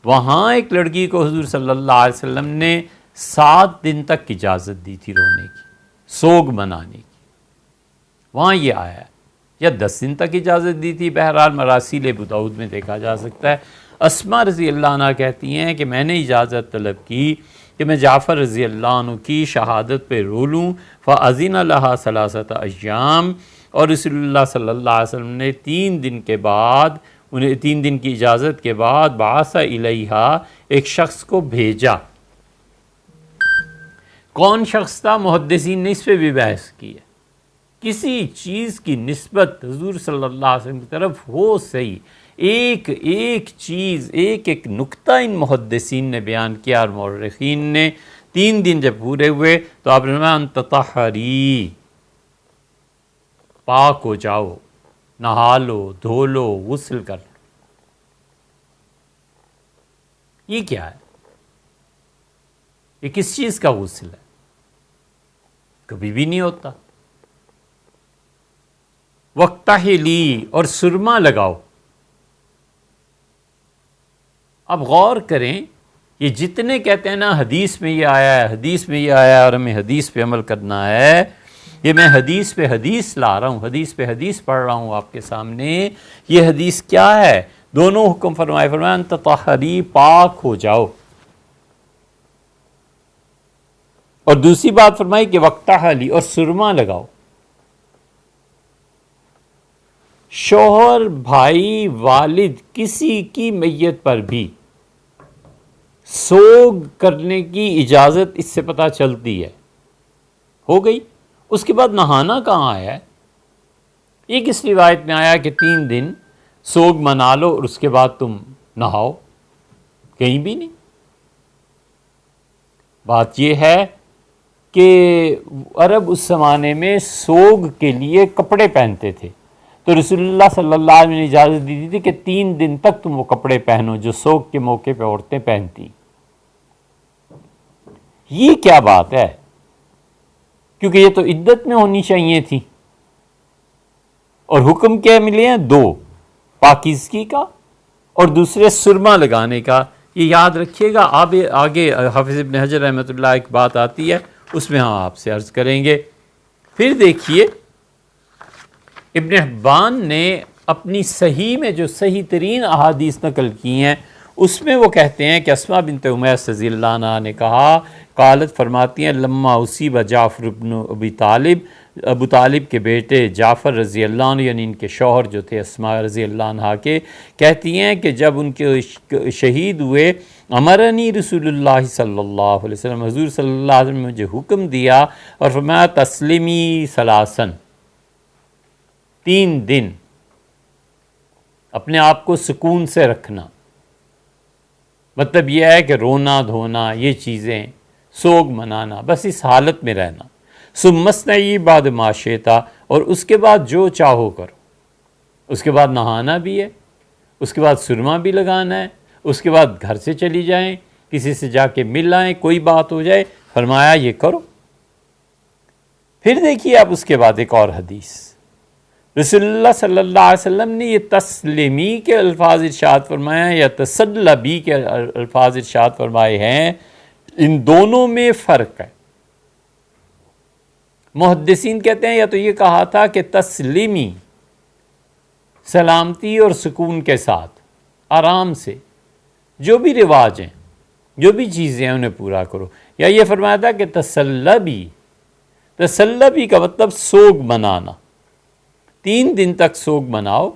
وہاں ایک لڑکی کو حضور صلی اللہ علیہ وسلم نے 7 دن تک اجازت دی تھی رونے کی، سوگ منانے کی، وہاں یہ آیا ہے، یا 10 دن تک اجازت دی تھی، بہرحال مراسیل ابو داؤد میں دیکھا جا سکتا ہے۔ اسماء رضی اللہ عنہ کہتی ہیں کہ میں نے اجازت طلب کی کہ میں جعفر رضی اللہ عنہ کی شہادت پہ رو لوں، فَأَذِنَ لَهَا 3 أَيَّامٍ، اور رسول اللہ صلی اللہ علیہ وسلم نے 3 دن کے بعد، انہیں 3 دن کی اجازت کے بعد بَعَثَ إِلَيْهَا، ایک شخص کو بھیجا۔ کون شخص تھا؟ محدثین نے اس پہ بھی بحث کی ہے۔ کسی چیز کی نسبت حضور صلی اللہ علیہ وسلم کی طرف ہو صحیح، ایک ایک چیز، ایک ایک نکتہ ان محدثین نے بیان کیا، اور مورخین نے 3 دن جب پورے ہوئے تو آپ نے فرمایا ان تطہری، پاک ہو جاؤ، نہا لو، دھو لو، غسل کر لو۔ یہ کیا ہے؟ یہ کس چیز کا غسل ہے؟ کبھی بھی نہیں ہوتا۔ وَاقْتَحِلِي، اور سرما لگاؤ۔ اب غور کریں، یہ جتنے کہتے ہیں نا حدیث میں یہ آیا ہے، حدیث میں یہ آیا ہے، اور ہمیں حدیث پہ عمل کرنا ہے، یہ میں حدیث پہ حدیث لا رہا ہوں، حدیث پہ حدیث پڑھ رہا ہوں آپ کے سامنے۔ یہ حدیث کیا ہے؟ دونوں حکم فرمایا ان تطہری، پاک ہو جاؤ، اور دوسری بات فرمائی کہ وَاقْتَحِلِي، اور سرما لگاؤ۔ شوہر، بھائی، والد، کسی کی میت پر بھی سوگ کرنے کی اجازت اس سے پتہ چلتی ہے، ہو گئی۔ اس کے بعد نہانا کہاں آیا ہے؟ یہ کس روایت میں آیا کہ 3 دن سوگ منا لو اور اس کے بعد تم نہاؤ؟ کہیں بھی نہیں۔ بات یہ ہے کہ عرب اس زمانے میں سوگ کے لیے کپڑے پہنتے تھے، تو رسول اللہ صلی اللہ علیہ وسلم نے اجازت دی تھی کہ 3 دن تک تم وہ کپڑے پہنو جو سوگ کے موقع پہ عورتیں پہنتی۔ یہ کیا بات ہے؟ کیونکہ یہ تو عدت میں ہونی چاہیے تھی، اور حکم کیا ملے ہیں؟ 2، پاکیزگی کا اور دوسرے سرما لگانے کا۔ یہ یاد رکھیے گا، آگے حافظ ابن حجر رحمۃ اللہ ایک بات آتی ہے، اس میں ہم آپ سے عرض کریں گے۔ پھر دیکھیے ابن حبان نے اپنی صحیح میں جو صحیح ترین احادیث نقل کی ہیں، اس میں وہ کہتے ہیں کہ اسماء بنت امیس رضی اللہ عنہ نے کہا، قالت فرماتی ہیں، لما اصیب جعفر ابن ابی طالب، ابو طالب کے بیٹے جعفر رضی اللہ عنہ، یعنی ان کے شوہر جو تھے اسماء رضی اللہ عنہ کے، کہتی ہیں کہ جب ان کے شہید ہوئے، امرنی رسول اللہ صلی اللہ علیہ وسلم، حضور صلی اللہ علیہ وسلم نے مجھے حکم دیا اور فرمایا تسلیمی ثلاثن، 3 دن اپنے آپ کو سکون سے رکھنا۔ مطلب یہ ہے کہ رونا دھونا، یہ چیزیں، سوگ منانا، بس اس حالت میں رہنا۔ ثم اصنعی بعد ما شئت، اور اس کے بعد جو چاہو کرو۔ اس کے بعد نہانا بھی ہے، اس کے بعد سرما بھی لگانا ہے، اس کے بعد گھر سے چلی جائیں، کسی سے جا کے مل آئیں، کوئی بات ہو جائے، فرمایا یہ کرو۔ پھر دیکھیے آپ اس کے بعد ایک اور حدیث، رسول اللہ صلی اللہ علیہ وسلم نے یہ تسلیمی کے الفاظ ارشاد فرمایا ہیں یا تسلبی کے الفاظ ارشاد فرمائے ہیں، ان دونوں میں فرق ہے۔ محدثین کہتے ہیں یا تو یہ کہا تھا کہ تسلیمی، سلامتی اور سکون کے ساتھ، آرام سے، جو بھی رواج ہیں، جو بھی چیزیں ہیں انہیں پورا کرو، یا یہ فرمایا تھا کہ تسلبی، تسلبی کا مطلب سوگ منانا، 3 دن تک سوگ مناؤ۔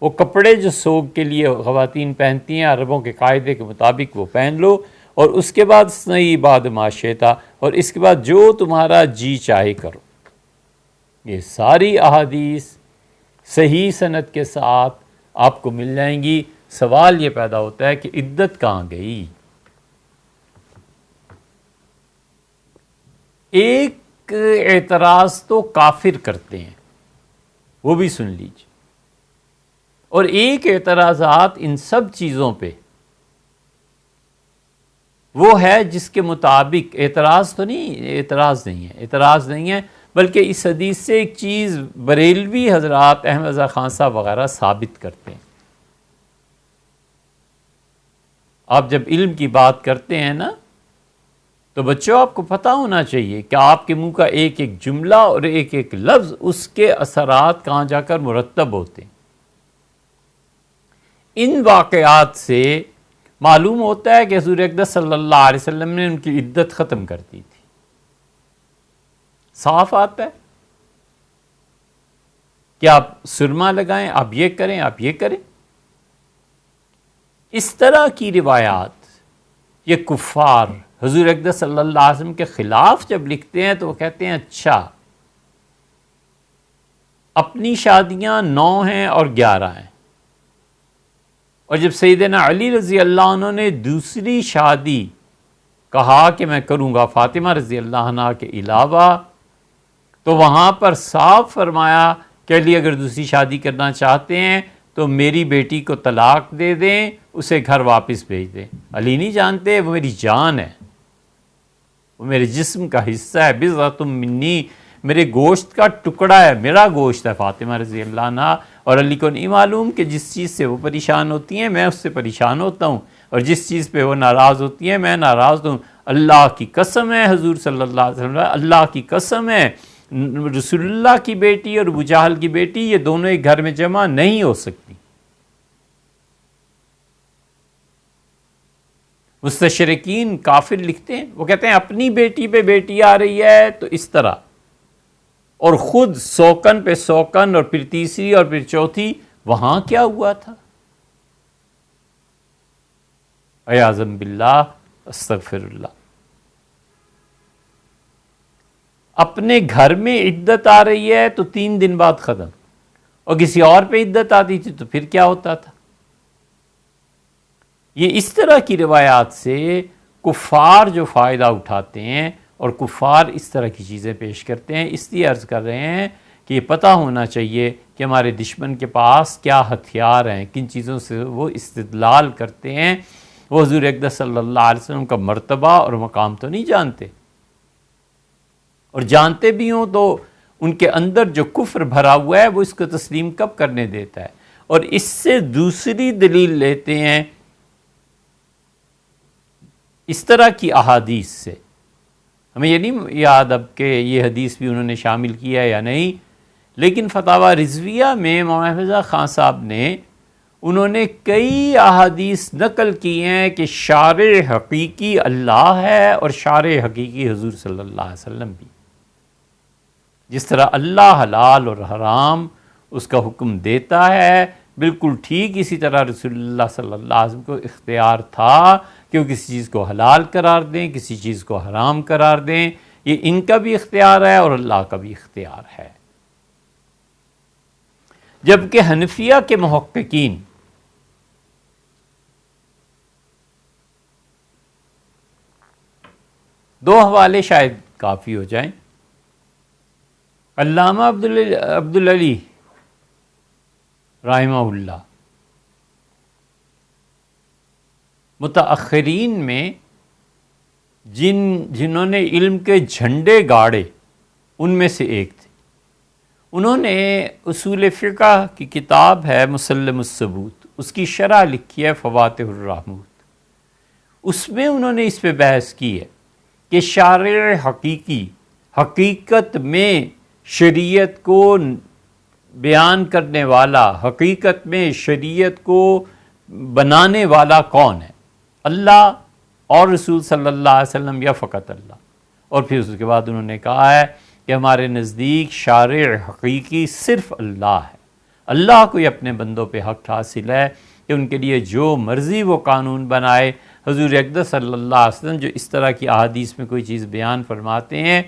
وہ کپڑے جو سوگ کے لیے خواتین پہنتی ہیں عربوں کے قاعدے کے مطابق وہ پہن لو، اور اس کے بعد صنعی بعد ما شئت، اور اس کے بعد جو تمہارا جی چاہے کرو۔ یہ ساری احادیث صحیح سند کے ساتھ آپ کو مل جائیں گی۔ سوال یہ پیدا ہوتا ہے کہ عدت کہاں گئی؟ ایک اعتراض تو کافر کرتے ہیں، وہ بھی سن لیجیے، اور ایک اعتراضات ان سب چیزوں پہ وہ ہے جس کے مطابق اعتراض نہیں ہے، بلکہ اس حدیث سے ایک چیز بریلوی حضرات، احمد رضا خان صاحب وغیرہ ثابت کرتے ہیں آپ جب علم کی بات کرتے ہیں نا تو بچوں آپ کو پتہ ہونا چاہیے کہ آپ کے منہ کا ایک ایک جملہ اور ایک ایک لفظ اس کے اثرات کہاں جا کر مرتب ہوتے ہیں۔ ان واقعات سے معلوم ہوتا ہے کہ حضور اقدس صلی اللہ علیہ وسلم نے ان کی عدت ختم کر دی تھی، صاف آتا ہے کہ آپ سرما لگائیں، آپ یہ کریں، آپ یہ کریں۔ اس طرح کی روایات یہ کفار حضور اقدس صلی اللہ علیہ وسلم کے خلاف جب لکھتے ہیں تو وہ کہتے ہیں اچھا اپنی شادیاں 9 ہیں اور 11 ہیں، اور جب سیدنا علی رضی اللہ عنہ نے دوسری شادی کہا کہ میں کروں گا فاطمہ رضی اللہ عنہ کے علاوہ، تو وہاں پر صاف فرمایا کہ علی اگر دوسری شادی کرنا چاہتے ہیں تو میری بیٹی کو طلاق دے دیں، اسے گھر واپس بھیج دیں۔ علی نہیں جانتے وہ میری جان ہے، وہ میرے جسم کا حصہ ہے، بضعۃ منی، میرے گوشت کا ٹکڑا ہے، میرا گوشت ہے فاطمہ رضی اللہ عنہ۔ اور علی کو نہیں معلوم کہ جس چیز سے وہ پریشان ہوتی ہیں میں اس سے پریشان ہوتا ہوں، اور جس چیز پہ وہ ناراض ہوتی ہیں میں ناراض ہوں۔ اللہ کی قسم ہے حضور صلی اللہ علیہ وسلم، اللہ کی قسم ہے رسول اللہ کی بیٹی اور ابو جہل کی بیٹی یہ دونوں ایک گھر میں جمع نہیں ہو سکتی۔ مستشرقین کافر لکھتے ہیں، وہ کہتے ہیں اپنی بیٹی پہ بیٹی آ رہی ہے تو اس طرح، اور خود سوکن پہ سوکن، اور پھر تیسری اور پھر چوتھی، وہاں کیا ہوا تھا؟ اعاذم باللہ، استغفر اللہ۔ اپنے گھر میں عدت آ رہی ہے تو 3 دن بعد ختم، اور کسی اور پہ عدت آتی تھی تو پھر کیا ہوتا تھا؟ یہ اس طرح کی روایات سے کفار جو فائدہ اٹھاتے ہیں اور کفار اس طرح کی چیزیں پیش کرتے ہیں، اس لیے عرض کر رہے ہیں کہ یہ پتہ ہونا چاہیے کہ ہمارے دشمن کے پاس کیا ہتھیار ہیں، کن چیزوں سے وہ استدلال کرتے ہیں۔ وہ حضور اقدس صلی اللہ علیہ وسلم کا مرتبہ اور مقام تو نہیں جانتے، اور جانتے بھی ہوں تو ان کے اندر جو کفر بھرا ہوا ہے وہ اس کو تسلیم کب کرنے دیتا ہے؟ اور اس سے دوسری دلیل لیتے ہیں اس طرح کی احادیث سے۔ ہمیں یہ نہیں یاد اب کہ یہ حدیث بھی انہوں نے شامل کیا ہے یا نہیں، لیکن فتاوی رضویہ میں مولانا حافظ خان صاحب نے انہوں نے کئی احادیث نقل کی ہیں کہ شارع حقیقی اللہ ہے اور شارع حقیقی حضور صلی اللہ علیہ وسلم بھی۔ جس طرح اللہ حلال اور حرام اس کا حکم دیتا ہے، بالکل ٹھیک اسی طرح رسول اللہ صلی اللہ علیہ وسلم کو اختیار تھا کہ وہ کسی چیز کو حلال قرار دیں، کسی چیز کو حرام قرار دیں۔ یہ ان کا بھی اختیار ہے اور اللہ کا بھی اختیار ہے۔ جبکہ حنفیہ کے محققین دو حوالے شاید کافی ہو جائیں۔ علامہ عبدالعلی رحمہ اللہ متاخرین میں جنہوں نے علم کے جھنڈے گاڑے ان میں سے ایک تھے۔ انہوں نے اصول فقہ کی کتاب ہے مسلم الثبوت، اس کی شرح لکھی ہے فواتح الرحمود۔ اس میں انہوں نے اس پہ بحث کی ہے کہ شارع حقیقی حقیقت میں شریعت کو بیان کرنے والا، حقیقت میں شریعت کو بنانے والا کون ہے؟ اللہ اور رسول صلی اللہ علیہ وسلم یا فقط اللہ؟ اور پھر اس کے بعد انہوں نے کہا ہے کہ ہمارے نزدیک شارع حقیقی صرف اللہ ہے۔ اللہ کو ہی اپنے بندوں پہ حق حاصل ہے کہ ان کے لیے جو مرضی وہ قانون بنائے۔ حضور اقدس صلی اللہ علیہ وسلم جو اس طرح کی احادیث میں کوئی چیز بیان فرماتے ہیں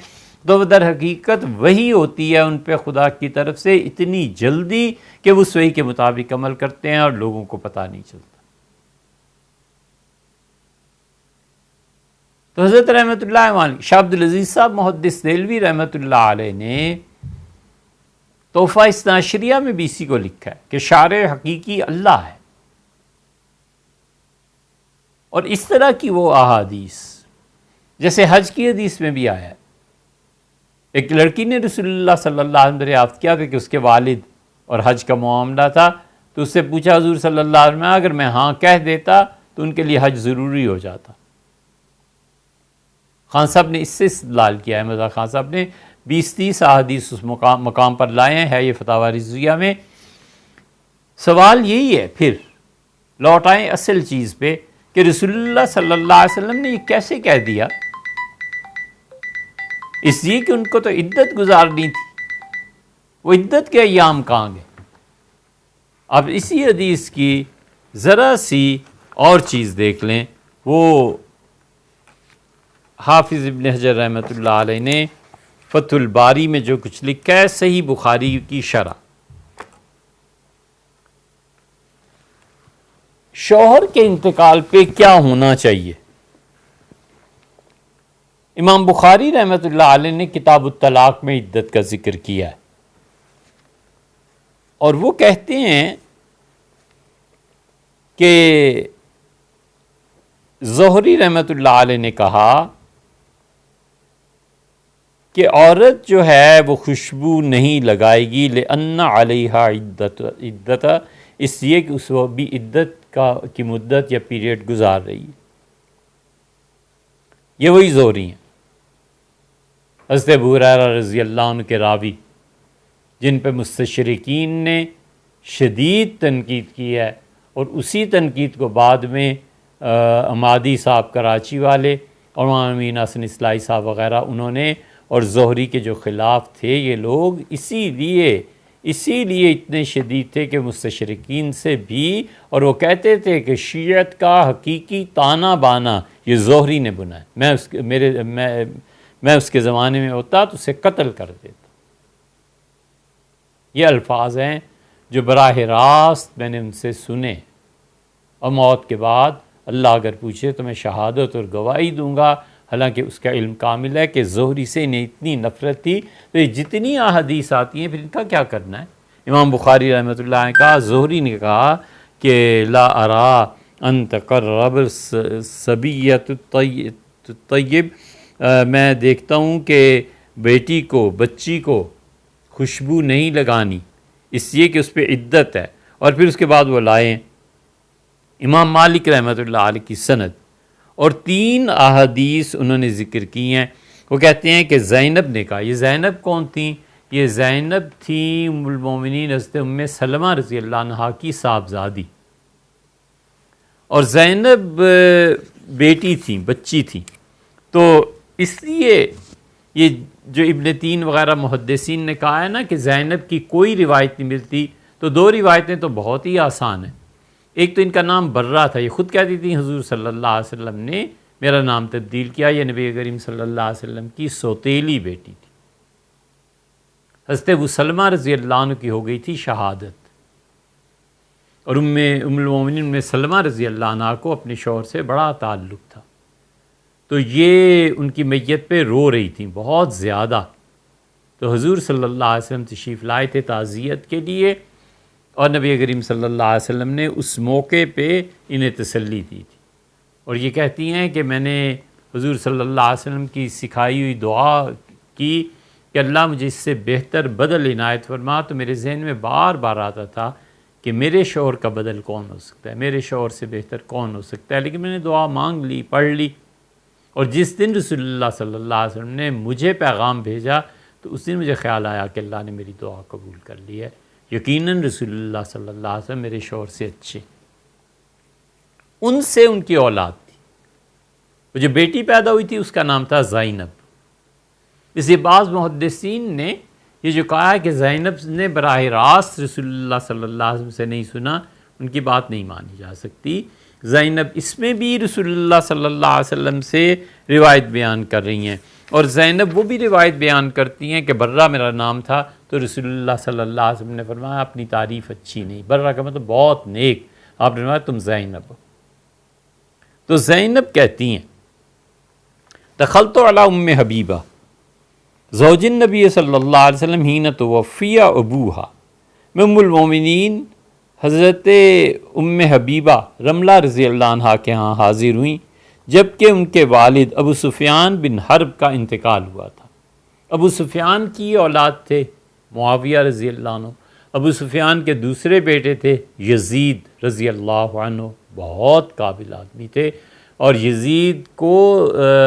تو وہ در حقیقت وحی ہوتی ہے ان پہ خدا کی طرف سے اتنی جلدی کہ وہ اس وحی کے مطابق عمل کرتے ہیں اور لوگوں کو پتہ نہیں چلتا۔ تو حضرت رحمۃ اللہ علیہ شاہ عبدالعزیز صاحب محدث دہلوی رحمۃ اللہ علیہ نے تحفہ اثناعشریہ میں بھی اسی کو لکھا ہے کہ شارع حقیقی اللہ ہے۔ اور اس طرح کی وہ احادیث جیسے حج کی حدیث میں بھی آیا ہے، ایک لڑکی نے رسول اللہ صلی اللہ علیہ وسلم دریافت کیا تھا کہ اس کے والد اور حج کا معاملہ تھا، تو اس سے پوچھا حضور صلی اللہ علیہ وسلم اگر میں ہاں کہہ دیتا تو ان کے لیے حج ضروری ہو جاتا۔ خان صاحب نے اس سے استدلال کیا ہے، مرزا خان صاحب نے 20-30 احادیث اس مقام پر لائے ہیں، یہ فتاوی رضویہ میں۔ سوال یہی ہے، پھر لوٹ آئیں اصل چیز پہ کہ رسول اللہ صلی اللہ علیہ وسلم نے یہ کیسے کہہ دیا؟ اس لیے کہ ان کو تو عدت گزارنی تھی، وہ عدت کے ایام کہاں گئے؟ اب اسی حدیث کی ذرا سی اور چیز دیکھ لیں، وہ حافظ ابن حجر رحمۃ اللہ علیہ نے فتح الباری میں جو کچھ لکھا ہے صحیح بخاری کی شرح، شوہر کے انتقال پہ کیا ہونا چاہیے؟ امام بخاری رحمۃ اللہ علیہ نے کتاب الطلاق میں عدت کا ذکر کیا ہے، اور وہ کہتے ہیں کہ زہری رحمۃ اللہ علیہ نے کہا کہ عورت جو ہے وہ خوشبو نہیں لگائے گی لأن علیہا عدت، اس لیے کہ اس وہ بھی عدت کی مدت یا پیریڈ گزار رہی ہے۔ یہ وہی زہری ہیں، حضرت ابو ہریرہ رضی اللہ عنہ کے راوی، جن پہ مستشرقین نے شدید تنقید کی ہے، اور اسی تنقید کو بعد میں امادی صاحب کراچی والے اور مولانا امین حسن اصلاحی صاحب وغیرہ انہوں نے، اور زہری کے جو خلاف تھے یہ لوگ، اسی لیے اتنے شدید تھے کہ مستشرقین سے بھی، اور وہ کہتے تھے کہ شیعت کا حقیقی تانا بانا یہ زہری نے بنا ہے، میں اس کے زمانے میں ہوتا تو اسے قتل کر دیتا۔ یہ الفاظ ہیں جو براہ راست میں نے ان سے سنے، اور موت کے بعد اللہ اگر پوچھے تو میں شہادت اور گواہی دوں گا، حالانکہ اس کا علم کامل ہے کہ زہری سے انہیں اتنی نفرت تھی، تو یہ جتنی احادیث آتی ہیں پھر ان کا کیا کرنا ہے؟ امام بخاری رحمۃ اللہ نے کہا، زہری نے کہا کہ لا ارا ان تقرب صبیۃ الطیب، میں دیکھتا ہوں کہ بیٹی کو، بچی کو خوشبو نہیں لگانی، اس لیے کہ اس پہ عدت ہے، اور پھر اس کے بعد وہ لائیں امام مالک رحمۃ اللہ علیہ کی سند، اور 3 احادیث انہوں نے ذکر کی ہیں۔ وہ کہتے ہیں کہ زینب نے کہا، یہ زینب کون تھیں؟ یہ زینب تھیں ام المومنین حضرت ام سلمہ رضی اللہ عنہا کی صاحبزادی، اور زینب بیٹی تھیں، بچی تھیں، تو اس لیے یہ جو ابن تین وغیرہ محدثین نے کہا ہے نا کہ زینب کی کوئی روایت نہیں ملتی، تو 2 روایتیں تو بہت ہی آسان ہیں۔ ایک تو ان کا نام برہ تھا، یہ خود کہتی تھی حضور صلی اللہ علیہ وسلم نے میرا نام تبدیل کیا، یہ نبی کریم صلی اللہ علیہ وسلم کی سوتیلی بیٹی تھی۔ حضرت ابو سلمہ رضی اللہ عنہ کی ہو گئی تھی شہادت، اور ام المومنین ام سلمہ رضی اللہ عنہ کو اپنے شوہر سے بڑا تعلق تھا، تو یہ ان کی میت پہ رو رہی تھیں بہت زیادہ، تو حضور صلی اللہ علیہ وسلم تشریف لائے تھے تعزیت کے لیے، اور نبی کریم صلی اللہ علیہ وسلم نے اس موقع پہ انہیں تسلی دی تھی، اور یہ کہتی ہیں کہ میں نے حضور صلی اللہ علیہ وسلم کی سکھائی ہوئی دعا کی کہ اللہ مجھے اس سے بہتر بدل عنایت فرما، تو میرے ذہن میں بار بار آتا تھا کہ میرے شوہر کا بدل کون ہو سکتا ہے، میرے شوہر سے بہتر کون ہو سکتا ہے، لیکن میں نے دعا مانگ لی، پڑھ لی، اور جس دن رسول اللہ صلی اللہ علیہ وسلم نے مجھے پیغام بھیجا تو اس دن مجھے خیال آیا کہ اللہ نے میری دعا قبول کر لی ہے، یقیناً رسول اللہ صلی اللہ علیہ وسلم میرے شوہر سے اچھے، ان سے ان کی اولاد تھی، وہ جو بیٹی پیدا ہوئی تھی اس کا نام تھا زینب۔ اس لیے بعض محدثین نے یہ جو کہا ہے کہ زینب نے براہ راست رسول اللہ صلی اللہ علیہ وسلم سے نہیں سنا، ان کی بات نہیں مانی جا سکتی۔ زینب اس میں بھی رسول اللہ صلی اللہ علیہ وسلم سے روایت بیان کر رہی ہیں، اور زینب وہ بھی روایت بیان کرتی ہیں کہ برہ میرا نام تھا، تو رسول اللہ صلی اللہ علیہ وسلم نے فرمایا اپنی تعریف اچھی نہیں، برہ کا مطلب بہت نیک، آپ نے فرمایا تم زینب ہو۔ تو زینب کہتی ہیں دخلت علی ام حبیبہ زوج النبی صلی اللہ علیہ وسلم حین توفی ابوہا، میں ام المومنین حضرت ام حبیبہ رملہ رضی اللہ عنہا کے ہاں حاضر ہوئیں جبکہ ان کے والد ابو سفیان بن حرب کا انتقال ہوا تھا۔ ابو سفیان کی اولاد تھے معاویہ رضی اللہ عنہ، ابو سفیان کے دوسرے بیٹے تھے یزید رضی اللہ عنہ، بہت قابل آدمی تھے، اور یزید کو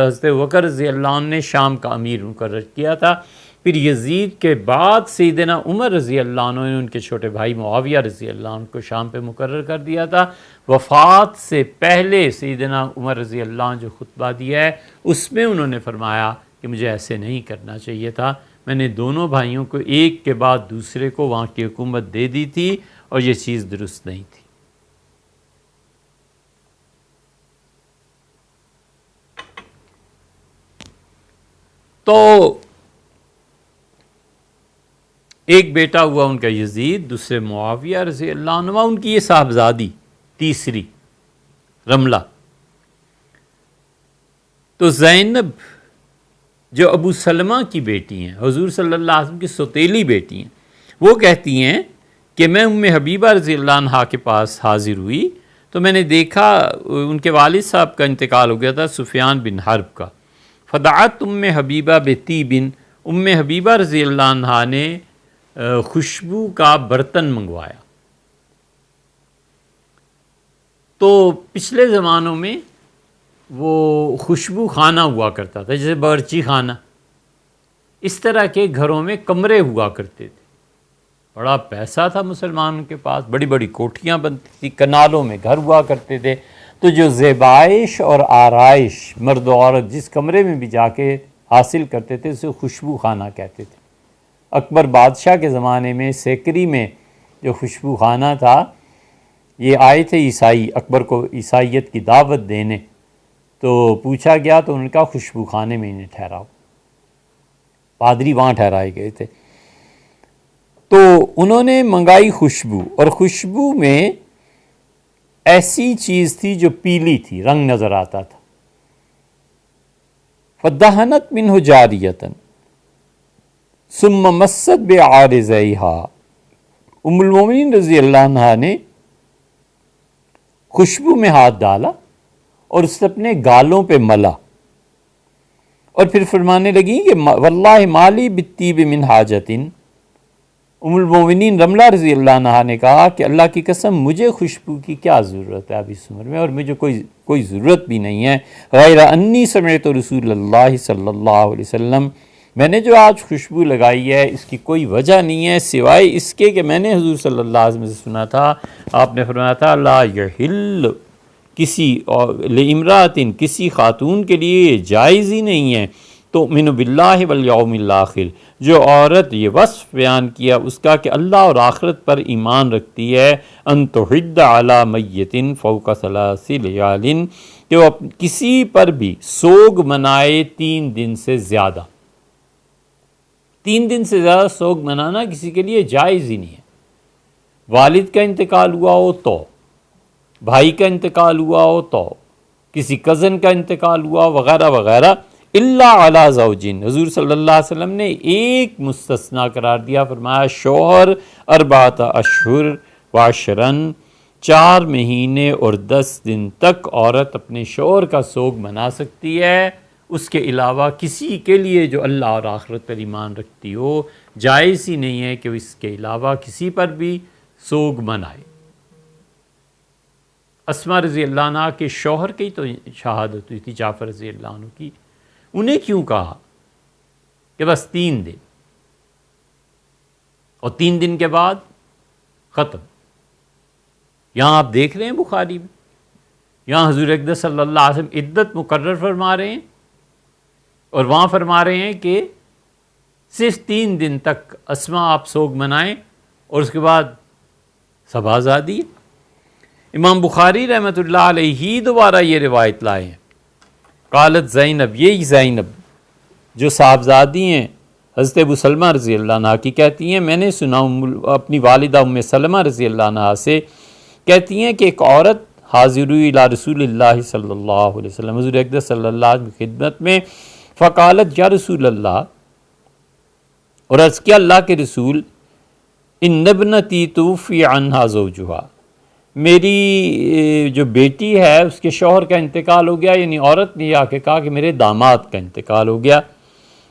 حضرت بکر رضی اللہ عنہ نے شام کا امیر مقرر کیا تھا۔ پھر یزید کے بعد سیدنا عمر رضی اللہ عنہ نے ان کے چھوٹے بھائی معاویہ رضی اللہ عنہ کو شام پہ مقرر کر دیا تھا۔ وفات سے پہلے سیدنا عمر رضی اللہ عنہ جو خطبہ دیا ہے اس میں انہوں نے فرمایا کہ مجھے ایسے نہیں کرنا چاہیے تھا، میں نے دونوں بھائیوں کو ایک کے بعد دوسرے کو وہاں کی حکومت دے دی تھی، اور یہ چیز درست نہیں تھی۔ تو ایک بیٹا ہوا ان کا یزید، دوسرے معاویہ رضی اللہ عنہ، ان کی یہ صاحبزادی تیسری رملہ۔ تو زینب جو ابو سلمہ کی بیٹی ہیں، حضور صلی اللہ علیہ وسلم کی سوتیلی بیٹی ہیں، وہ کہتی ہیں کہ میں ام حبیبہ رضی اللہ عنہا کے پاس حاضر ہوئی تو میں نے دیکھا ان کے والد صاحب کا انتقال ہو گیا تھا، سفیان بن حرب کا۔ فدعت ام حبیبہ بطیب، ام حبیبہ رضی اللہ عنہا نے خوشبو کا برتن منگوایا۔ تو پچھلے زمانوں میں وہ خوشبو خانہ ہوا کرتا تھا، جیسے باورچی خانہ، اس طرح کے گھروں میں کمرے ہوا کرتے تھے۔ بڑا پیسہ تھا مسلمانوں کے پاس، بڑی بڑی کوٹھیاں بنتی تھی، کنالوں میں گھر ہوا کرتے تھے۔ تو جو زیبائش اور آرائش مرد و عورت جس کمرے میں بھی جا کے حاصل کرتے تھے اسے خوشبو خانہ کہتے تھے۔ اکبر بادشاہ کے زمانے میں سیکری میں جو خوشبو خانہ تھا، یہ آئے تھے عیسائی اکبر کو عیسائیت کی دعوت دینے، تو پوچھا گیا تو ان کا خوشبو خانے میں انہیں ٹھہراؤ، پادری وہاں ٹھہرائے گئے تھے۔ تو انہوں نے منگائی خوشبو، اور خوشبو میں ایسی چیز تھی جو پیلی تھی، رنگ نظر آتا تھا۔ فدہنت منہ جاریتن ثم مست بعارضیہا، ام المومنین رضی اللہ عنہا نے خوشبو میں ہاتھ ڈالا اور اس اپنے گالوں پہ ملا، اور پھر فرمانے لگی کہ واللہ مالی بالطیب من حاجت۔ ام المومنین رملہ رضی اللہ عنہا نے کہا کہ اللہ کی قسم مجھے خوشبو کی کیا ضرورت ہے اب اس عمر میں، اور مجھے کوئی ضرورت بھی نہیں ہے، غیر انی سمعت رسول اللہ صلی اللہ علیہ وسلم، میں نے جو آج خوشبو لگائی ہے اس کی کوئی وجہ نہیں ہے سوائے اس کے کہ میں نے حضور صلی اللہ علیہ وسلم سے سنا تھا، آپ نے فرمایا تھا لا یحل کسی لامرأۃ، کسی خاتون کے لیے جائز ہی نہیں ہے، تؤمن باللہ والیوم الآخر، جو عورت یہ وصف بیان کیا اس کا کہ اللہ اور آخرت پر ایمان رکھتی ہے، ان تحد علی میت فوق ثلاث لیال، کہ وہ کسی پر بھی سوگ منائے 3 دن سے زیادہ، 3 دن سے زیادہ سوگ منانا کسی کے لیے جائز ہی نہیں ہے۔ والد کا انتقال ہوا ہو تو، بھائی کا انتقال ہوا ہو تو، کسی کزن کا انتقال ہوا وغیرہ وغیرہ، الا علی زوجین، حضور صلی اللہ علیہ وسلم نے ایک مستثنا قرار دیا، فرمایا شوہر 4 اشہر و عشرن، 4 مہینے اور 10 دن تک عورت اپنے شوہر کا سوگ منا سکتی ہے، اس کے علاوہ کسی کے لیے جو اللہ اور آخرت پر ایمان رکھتی ہو جائز ہی نہیں ہے کہ اس کے علاوہ کسی پر بھی سوگ منائے۔ اسماء رضی اللہ عنہ کے شوہر کی تو شہادت ہوئی تھی، جعفر رضی اللہ عنہ کی، انہیں کیوں کہا کہ بس 3 دن، اور 3 دن کے بعد ختم؟ یہاں آپ دیکھ رہے ہیں بخاری میں، یہاں حضور اقدس صلی اللہ علیہ وسلم عدت مقرر فرما رہے ہیں، اور وہاں فرما رہے ہیں کہ صرف 3 دن تک اسماء آپ سوگ منائیں، اور اس کے بعد سب آزادی۔ امام بخاری رحمۃ اللہ علیہ ہی دوبارہ یہ روایت لائے ہیں، قالت زینب، یہی زینب جو صاحبزادی ہیں حضرت ابو سلمہ رضی اللہ عنہ کی، کہتی ہیں میں نے سنا اپنی والدہ ام سلمہ رضی اللہ عنہ سے، کہتی ہیں کہ ایک عورت حاضر ہوئی الی رسول اللہ صلی اللہ علیہ وسلم، حضور اقدس صلی اللہ علیہ وسلم کی خدمت میں، فقالت یا رسول اللہ، اور عرض کیا اللہ کے رسول، ان ابنتی توفی عنہا زوجہا، میری جو بیٹی ہے اس کے شوہر کا انتقال ہو گیا، یعنی عورت نے آ کے کہا کہ میرے داماد کا انتقال ہو گیا،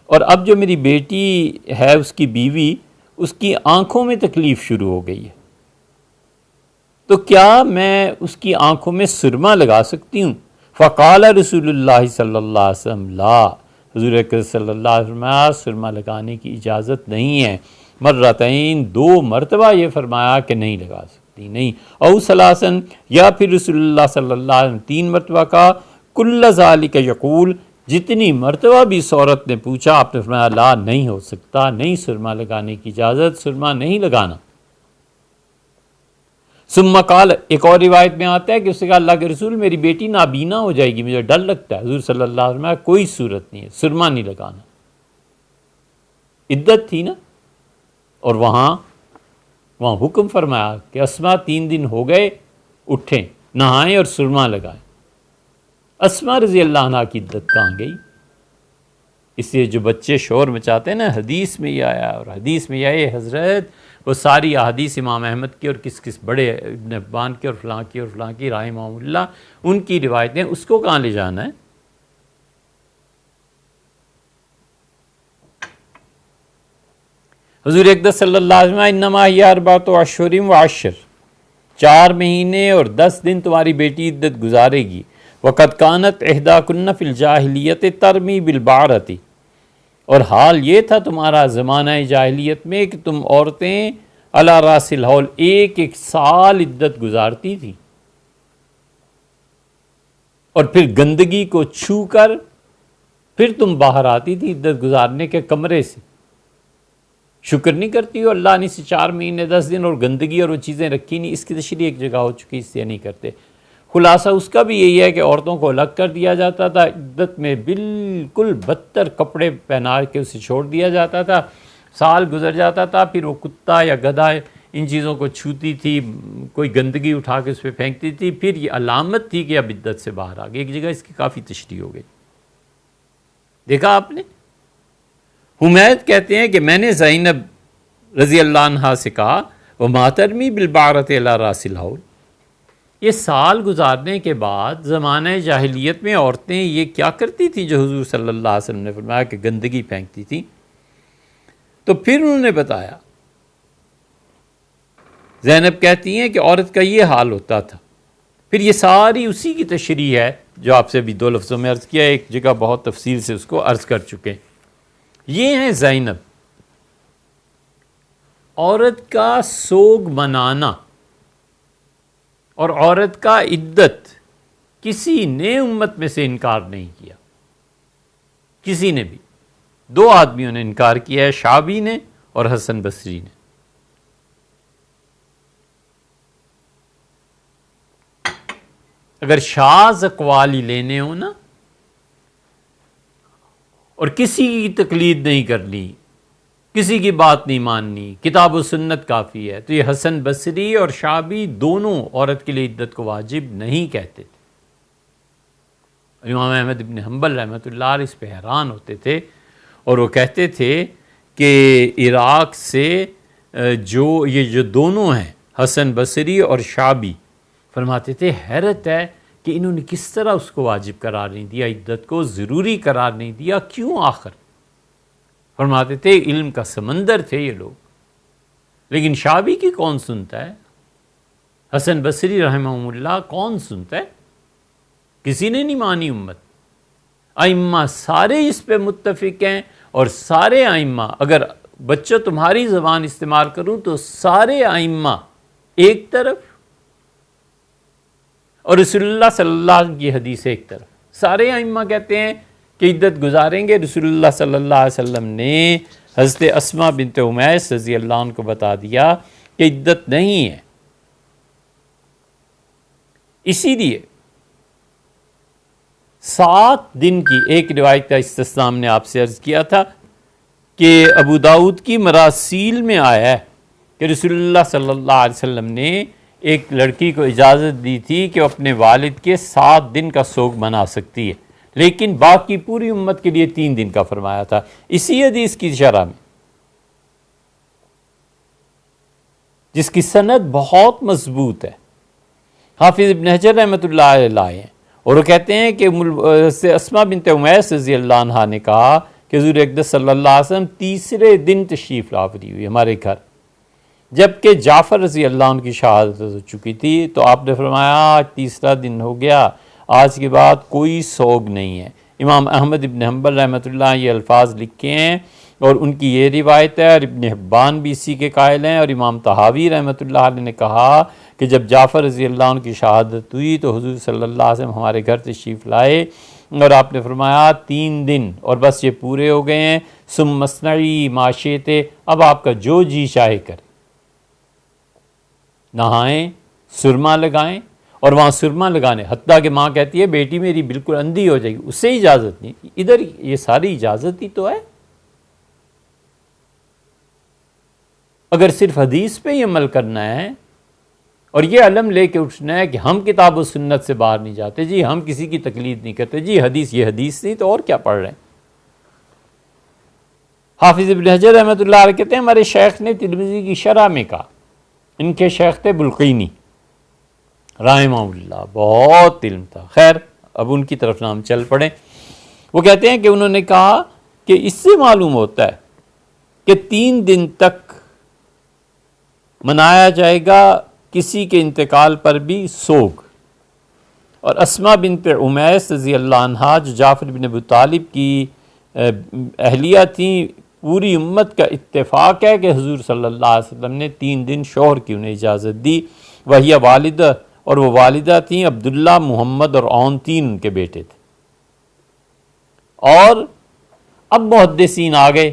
اور اب جو میری بیٹی ہے اس کی بیوی اس کی آنکھوں میں تکلیف شروع ہو گئی ہے، تو کیا میں اس کی آنکھوں میں سرما لگا سکتی ہوں؟ فقال رسول اللہ صلی اللہ علیہ وسلم لا، حضور اکرم صلی اللہ علیہ وسلم سرما لگانے کی اجازت نہیں ہے۔ مرتين، 2 مرتبہ یہ فرمایا کہ نہیں لگا سکتی، نہیں۔ او ثلاثن، یا پھر رسول اللہ صلی اللہ علیہ وسلم 3 مرتبہ کہا۔ کل ذالک یقول، جتنی مرتبہ بھی اس عورت نے پوچھا آپ نے فرمایا لا، نہیں ہو سکتا، نہیں سرما لگانے کی اجازت، سرما نہیں لگانا۔ ثم قال، ایک اور روایت میں آتا ہے کہ اس نے کہا اللہ کے رسول میری بیٹی نابینا ہو جائے گی، مجھے ڈر لگتا ہے۔ حضور صلی اللہ علیہ وسلم کوئی صورت نہیں ہے، سرما نہیں لگانا۔ عدت تھی نا، اور وہاں حکم فرمایا کہ اسما 3 دن ہو گئے، اٹھیں، نہائیں اور سرما لگائیں۔ اسما رضی اللہ عنہ کی عدت کہاں گئی؟ اس لیے جو بچے شور مچاتے ہیں نا، حدیث میں یہ آیا اور حدیث میں یہ آئے حضرت، وہ ساری احادیث امام احمد کی اور کس بڑے ابن حبان کی اور فلاں کی رحمہ اللہ، ان کی روایتیں، اس کو کہاں لے جانا ہے؟ حضور اقدس صلی اللہ علیہ وسلم انما ہی 4 اشہر و 10، 4 مہینے اور 10 دن تمہاری بیٹی عدت گزارے گی۔ وقد کانت احداکن فی الجاہلیت ترمی بالبعرۃ، اور حال یہ تھا تمہارا زمانہ جاہلیت میں کہ تم عورتیں علی راس الحول 1 سال عدت گزارتی تھی، اور پھر گندگی کو چھو کر پھر تم باہر آتی تھی عدت گزارنے کے کمرے سے۔ شکر نہیں کرتی ہو اللہ نے اسے 4 مہینے 10 دن اور گندگی اور وہ چیزیں رکھی نہیں، اس کی تشریح ایک جگہ ہو چکی، اس سے نہیں کرتے۔ خلاصہ اس کا بھی یہی ہے کہ عورتوں کو الگ کر دیا جاتا تھا، عدت میں بالکل بدتر کپڑے پہنا کے اسے چھوڑ دیا جاتا تھا، سال گزر جاتا تھا، پھر وہ کتا یا گدھا ان چیزوں کو چھوتی تھی، کوئی گندگی اٹھا کے اس پہ پھینکتی تھی، پھر یہ علامت تھی کہ اب عدت سے باہر آ گئی۔ ایک جگہ اس کی کافی تشریح ہو گئی، دیکھا آپ نے۔ حمید کہتے ہیں کہ میں نے زینب رضی اللہ عنہا سے کہا وما ترمی بالبعرۃ علی راس الحول، یہ سال گزارنے کے بعد زمانہ جاہلیت میں عورتیں یہ کیا کرتی تھیں جو حضور صلی اللہ علیہ وسلم نے فرمایا کہ گندگی پھینکتی تھیں؟ تو پھر انہوں نے بتایا، زینب کہتی ہیں کہ عورت کا یہ حال ہوتا تھا۔ پھر یہ ساری اسی کی تشریح ہے جو آپ سے ابھی 2 لفظوں میں عرض کیا، ایک جگہ بہت تفصیل سے اس کو عرض کر چکے۔ یہ ہیں زینب، عورت کا سوگ منانا اور عورت کا عدت کسی نے امت میں سے انکار نہیں کیا، کسی نے بھی۔ 2 آدمیوں نے انکار کیا ہے، شعبی نے اور حسن بصری نے۔ اگر شاذ اقوال ہی لینے ہو نا، اور کسی کی تقلید نہیں کرنی، کسی کی بات نہیں ماننی، کتاب و سنت کافی ہے، تو یہ حسن بصری اور شعبی دونوں عورت کے لیے عدت کو واجب نہیں کہتے تھے۔ امام احمد ابن حنبل رحمۃ اللہ علیہ اس پہ حیران ہوتے تھے، اور وہ کہتے تھے کہ عراق سے جو دونوں ہیں حسن بصری اور شعبی، فرماتے تھے حیرت ہے کہ انہوں نے کس طرح اس کو واجب قرار نہیں دیا، عدت کو ضروری قرار نہیں دیا، کیوں؟ آخر فرماتے تھے علم کا سمندر تھے یہ لوگ، لیکن شعبی کی کون سنتا ہے؟ حسن بصری رحمہ اللہ کون سنتا ہے؟ کسی نے نہیں مانی امت۔ ائمہ سارے اس پہ متفق ہیں، اور سارے ائمہ، اگر بچوں تمہاری زبان استعمال کروں تو سارے ائمہ ایک طرف اور رسول اللہ صلی اللہ علیہ وسلم کی حدیث ایک طرف۔ سارے ائمہ کہتے ہیں کہ عدت گزاریں گے۔ رسول اللہ صلی اللہ علیہ وسلم نے حضرت اسماء بنت امیس رضی اللہ عنہ کو بتا دیا کہ عدت نہیں ہے۔ اسی لیے 7 دن کی ایک روایت کا استثناء ہم نے آپ سے عرض کیا تھا کہ ابو داؤد کی مراسیل میں آیا ہے کہ رسول اللہ صلی اللہ علیہ وسلم نے ایک لڑکی کو اجازت دی تھی کہ وہ اپنے والد کے 7 دن کا سوگ منا سکتی ہے، لیکن باقی پوری امت کے لیے 3 دن کا فرمایا تھا، اسی حدیث کی شرح میں، جس کی سند بہت مضبوط ہے۔ حافظ ابن حجر رحمۃ اللہ علیہ ہیں، اور وہ کہتے ہیں کہ اسماء بنت امیس رضی اللہ عنہا نے کہا کہ حضور اقدس صلی اللہ علیہ وسلم تیسرے دن تشریف لاوری ہوئی ہمارے گھر، جبکہ جعفر رضی اللہ عنہ کی شہادت ہو چکی تھی۔ تو آپ نے فرمایا آج تیسرا دن ہو گیا، آج کے بعد کوئی سوگ نہیں ہے۔ امام احمد ابن حنبل رحمۃ اللہ یہ الفاظ لکھے ہیں اور ان کی یہ روایت ہے، اور ابن حبان بھی اسی کے قائل ہیں، اور امام طحاوی رحمۃ اللہ علیہ نے کہا کہ جب جعفر رضی اللہ عنہ کی شہادت ہوئی تو حضور صلی اللہ علیہ وسلم ہمارے گھر تشریف لائے اور آپ نے فرمایا 3 دن اور بس یہ پورے ہو گئے ہیں، ثم مصنعی ما شئت، اب آپ کا جو جی چاہے کرے، نہائیں، سرما لگائیں، اور وہاں سرما لگانے حتیٰ کہ ماں کہتی ہے بیٹی میری بالکل اندھی ہو جائے گی، اس سے اجازت نہیں، ادھر یہ ساری اجازت ہی تو ہے۔ اگر صرف حدیث پہ ہی عمل کرنا ہے اور یہ علم لے کے اٹھنا ہے کہ ہم کتاب و سنت سے باہر نہیں جاتے، جی ہم کسی کی تقلید نہیں کرتے، جی حدیث یہ حدیث نہیں تو اور کیا پڑھ رہے ہیں۔ حافظ ابن حجر رحمۃ اللہ علیہ کہتے ہیں ہمارے شیخ نے ترمذی کی شرح میں کہا، ان کے شیخ تھے بلقینی رحمہ اللہ، بہت علم تھا، خیر اب ان کی طرف نام چل پڑے۔ وہ کہتے ہیں کہ انہوں نے کہا کہ اس سے معلوم ہوتا ہے کہ 3 دن تک منایا جائے گا کسی کے انتقال پر بھی سوگ، اور اسماء بنت امیس رضی اللہ عنہا جو جعفر بن ابی طالب کی اہلیہ تھیں، پوری امت کا اتفاق ہے کہ حضور صلی اللہ علیہ وسلم نے 3 دن شوہر کی انہیں اجازت دی، وہی والدہ، اور وہ والدہ تھیں عبداللہ، محمد اور عون، 3 ان کے بیٹے تھے۔ اور اب محدثین آ گئے،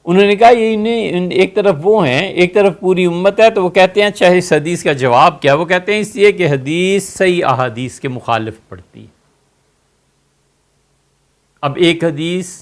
انہوں نے کہا یہ انہیں ایک طرف وہ ہیں، ایک طرف پوری امت ہے، تو وہ کہتے ہیں چاہے اس حدیث کا جواب کیا، وہ کہتے ہیں اس لیے کہ حدیث صحیح احادیث کے مخالف پڑتی ہے۔ اب ایک حدیث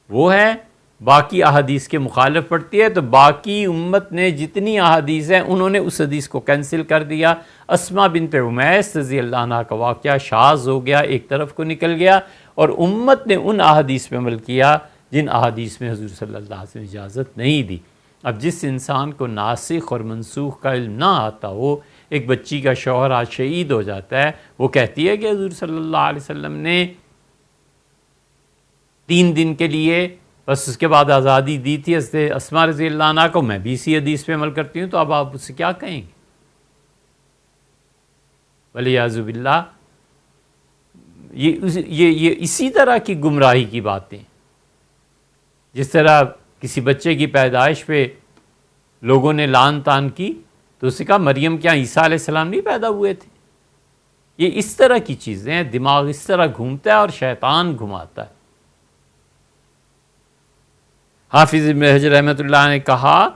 وہ ہے، باقی احادیث کے مخالف پڑتی ہے، تو باقی امت نے جتنی احادیث ہیں انہوں نے اس حدیث کو کینسل کر دیا۔ اسماء بنت امیس رضی اللہ عنہ کا واقعہ شاذ ہو گیا، ایک طرف کو نکل گیا، اور امت نے ان احادیث پہ عمل کیا جن احادیث میں حضور صلی اللہ علیہ وسلم نے اجازت نہیں دی۔ اب جس انسان کو ناسخ اور منسوخ کا علم نہ آتا ہو، ایک بچی کا شوہر آج شہید ہو جاتا ہے، وہ کہتی ہے کہ حضور صلی اللہ علیہ وسلم نے 3 دن کے لیے بس اس کے بعد آزادی دی تھی حضرت اسماء رضی اللہ عنہ کو، میں بھی اسی حدیث پہ عمل کرتی ہوں، تو اب آپ اس سے کیا کہیں گے؟ ولیعوذ باللہ، یہ اسی طرح کی گمراہی کی باتیں، جس طرح کسی بچے کی پیدائش پہ لوگوں نے لعن طعن کی تو اس نے کہا مریم کیا عیسیٰ علیہ السلام نہیں پیدا ہوئے تھے؟ یہ اس طرح کی چیزیں ہیں، دماغ اس طرح گھومتا ہے اور شیطان گھماتا ہے۔ حافظ ابن حجر رحمۃ اللہ نے کہا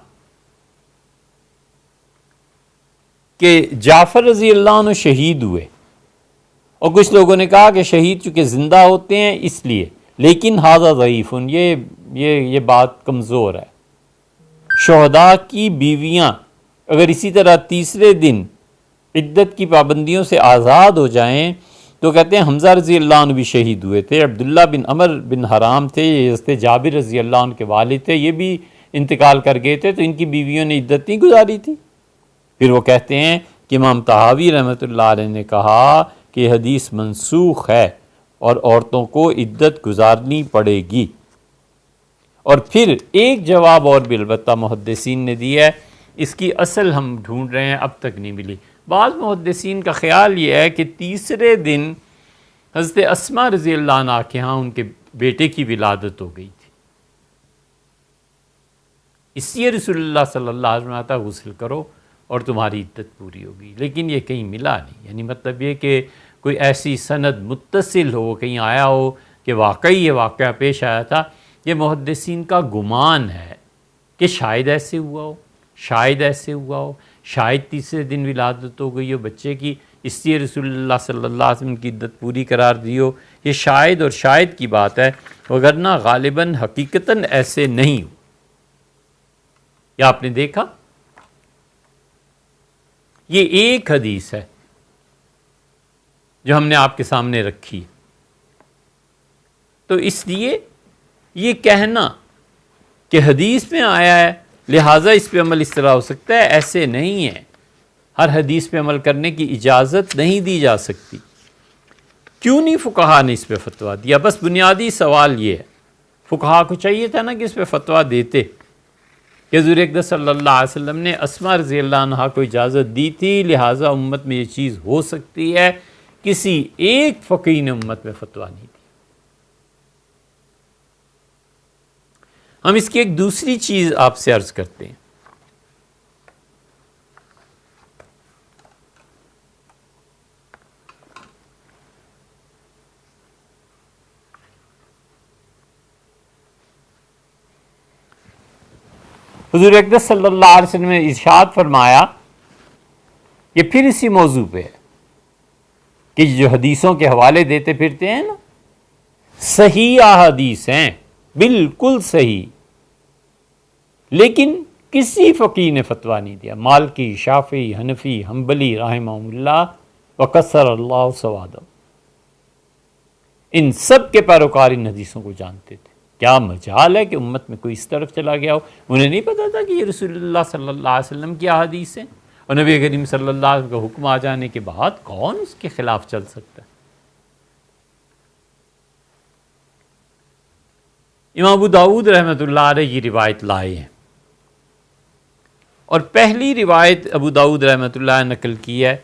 کہ جعفر رضی اللہ عنہ شہید ہوئے، اور کچھ لوگوں نے کہا کہ شہید چونکہ زندہ ہوتے ہیں اس لیے، لیکن ھذا ضعیف، یہ بات کمزور ہے۔ شہداء کی بیویاں اگر اسی طرح تیسرے دن عدت کی پابندیوں سے آزاد ہو جائیں تو کہتے ہیں حمزہ رضی اللہ عنہ بھی شہید ہوئے تھے، عبداللہ بن عمر بن حرام تھے، یہ حضرت جابر رضی اللہ عنہ کے والد تھے، یہ بھی انتقال کر گئے تھے، تو ان کی بیویوں نے عدت نہیں گزاری تھی۔ پھر وہ کہتے ہیں کہ امام طحاوی رحمۃ اللہ علیہ نے کہا کہ حدیث منسوخ ہے اور عورتوں کو عدت گزارنی پڑے گی۔ اور پھر ایک جواب اور بھی البتہ محدثین نے دیا ہے، اس کی اصل ہم ڈھونڈ رہے ہیں، اب تک نہیں ملی۔ بعض محدثین کا خیال یہ ہے کہ تیسرے دن حضرت اسماء رضی اللہ عنہ کے ہاں ان کے بیٹے کی ولادت ہو گئی تھی، اس لیے رسول اللہ صلی اللہ علیہ وسلم آتا غسل کرو اور تمہاری عدت پوری ہوگی، لیکن یہ کہیں ملا نہیں۔ یعنی مطلب یہ کہ کوئی ایسی سند متصل ہو، کہیں آیا ہو کہ واقعی یہ واقعہ پیش آیا تھا، یہ محدثین کا گمان ہے کہ شاید ایسے ہوا ہو، شاید ایسے ہوا ہو، شاید تیسرے دن ولادت ہو گئی ہو بچے کی، اس لیے رسول اللہ صلی اللہ علیہ وسلم کی عدت پوری قرار دی ہو۔ یہ شاید اور شاید کی بات ہے، وگرنہ غالباً حقیقتاً ایسے نہیں ہو۔ یا آپ نے دیکھا یہ ایک حدیث ہے جو ہم نے آپ کے سامنے رکھی، تو اس لیے یہ کہنا کہ حدیث میں آیا ہے لہٰذا اس پہ عمل اس طرح ہو سکتا ہے، ایسے نہیں ہے۔ ہر حدیث پہ عمل کرنے کی اجازت نہیں دی جا سکتی۔ کیوں نہیں فقہا نے اس پہ فتویٰ دیا؟ بس بنیادی سوال یہ ہے، فقہا کو چاہیے تھا نا کہ اس پہ فتویٰ دیتے کہ حضور اقدس صلی اللہ علیہ وسلم نے اسماء رضی اللہ عنہا کو اجازت دی تھی، لہٰذا امت میں یہ چیز ہو سکتی ہے، کسی ایک فقیہ نے امت میں فتویٰ نہیں دی۔ ہم اس کی ایک دوسری چیز آپ سے عرض کرتے ہیں۔ حضور اقدس صلی اللہ علیہ وسلم نے ارشاد فرمایا، یہ پھر اسی موضوع پہ ہے کہ جو حدیثوں کے حوالے دیتے پھرتے ہیں نا، صحیح احادیث ہیں، بالکل صحیح، لیکن کسی فقیہ نے فتویٰ نہیں دیا، مالکی، شافعی، حنفی، حنبلی رحمہم اللہ وکثر اللہ سوادہم، ان سب کے پیروکار ان حدیثوں کو جانتے تھے۔ کیا مجال ہے کہ امت میں کوئی اس طرف چلا گیا ہو، انہیں نہیں پتا تھا کہ یہ رسول اللہ صلی اللہ علیہ وسلم کی احادیث ہیں، اور نبی کریم صلی اللہ علیہ وسلم کا حکم آ جانے کے بعد کون اس کے خلاف چل سکتا ہے؟ امام ابو داؤد رحمۃ اللہ علیہ یہ روایت لائے ہیں، اور پہلی روایت ابو داؤد رحمۃ اللہ علیہ نقل کی ہے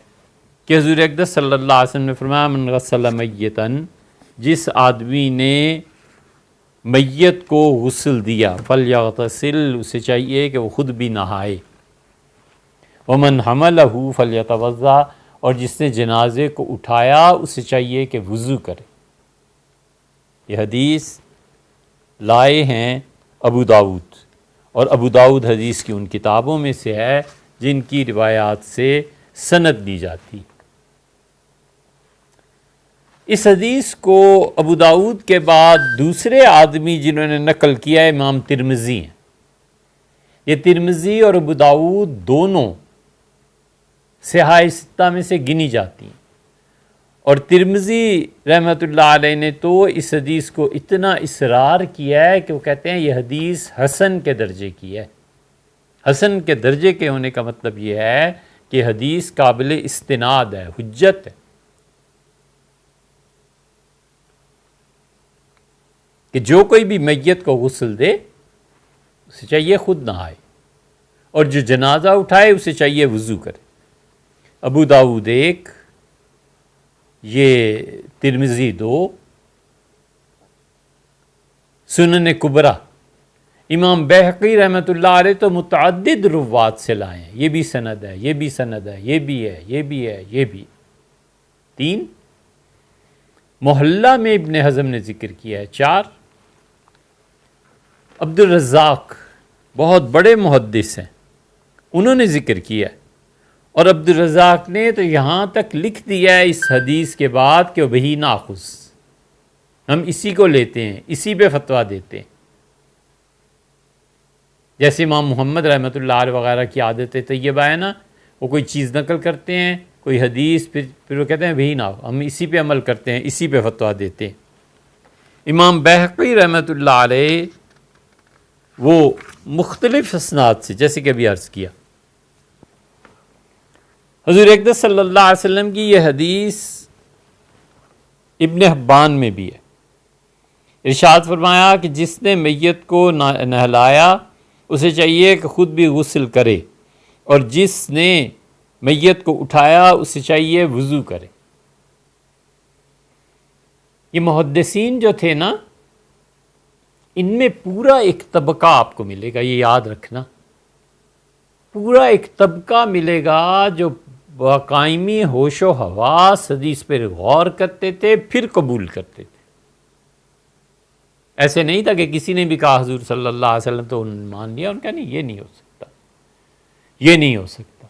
کہ حضور اقدس صلی اللہ علیہ وسلم نے فرمایا، من غسل میتن، جس آدمی نے میت کو غسل دیا، فلیغتسل، اسے چاہیے کہ وہ خود بھی نہائے، ومن حملہ فلیتوضا، اور جس نے جنازے کو اٹھایا اسے چاہیے کہ وضو کرے۔ یہ حدیث لائے ہیں ابو داؤد، اور ابو داؤد حدیث کی ان کتابوں میں سے ہے جن کی روایات سے سند دی جاتی۔ اس حدیث کو ابو داؤد کے بعد دوسرے آدمی جنہوں نے نقل کیا ہے امام ترمذی ہیں۔ یہ ترمذی اور ابو داؤد دونوں صحاح ستہ میں سے گنی جاتی ہیں، اور ترمذی رحمۃ اللہ علیہ نے تو اس حدیث کو اتنا اصرار کیا ہے کہ وہ کہتے ہیں یہ حدیث حسن کے درجے کی ہے۔ حسن کے درجے کے ہونے کا مطلب یہ ہے کہ حدیث قابل استناد ہے، حجت ہے، کہ جو کوئی بھی میت کو غسل دے اسے چاہیے خود نہائے، اور جو جنازہ اٹھائے اسے چاہیے وضو کرے۔ ابو داؤد 1، یہ ترمذی 2، سنن کبریٰ۔ امام بیہقی رحمۃ اللہ علیہ تو متعدد روات سے لائے ہیں، یہ بھی سند ہے، یہ بھی سند ہے، یہ بھی ہے، یہ بھی ہے، یہ بھی۔ 3، محلہ میں ابن حزم نے ذکر کیا ہے۔ 4، عبد الرزاق بہت بڑے محدث ہیں، انہوں نے ذکر کیا ہے، اور عبد الرزاق نے تو یہاں تک لکھ دیا ہے اس حدیث کے بعد کہ وہی ناخذ، ہم اسی کو لیتے ہیں، اسی پہ فتویٰ دیتے ہیں۔ جیسے امام محمد رحمۃ اللہ علیہ وغیرہ کی عادت طیبہ ہے نا، وہ کوئی چیز نقل کرتے ہیں، کوئی حدیث، پھر وہ کہتے ہیں وہی نہ، ہم اسی پہ عمل کرتے ہیں، اسی پہ فتویٰ دیتے ہیں۔ امام بیہقی رحمۃ اللہ علیہ وہ مختلف اسناد سے، جیسے کہ ابھی عرض کیا، حضور اقدس صلی اللہ علیہ وسلم کی یہ حدیث ابن حبان میں بھی ہے۔ ارشاد فرمایا کہ جس نے میت کو نہلایا اسے چاہیے کہ خود بھی غسل کرے، اور جس نے میت کو اٹھایا اسے چاہیے وضو کرے۔ یہ محدثین جو تھے نا، ان میں پورا ایک طبقہ آپ کو ملے گا، یہ یاد رکھنا، پورا ایک طبقہ ملے گا جو باقائمی ہوش و حواس حدیث پر غور کرتے تھے، پھر قبول کرتے تھے۔ ایسے نہیں تھا کہ کسی نے بھی کہا حضور صلی اللہ علیہ وسلم تو انہوں نے مان لیا، ان کا نہیں، یہ نہیں ہو سکتا، یہ نہیں ہو سکتا۔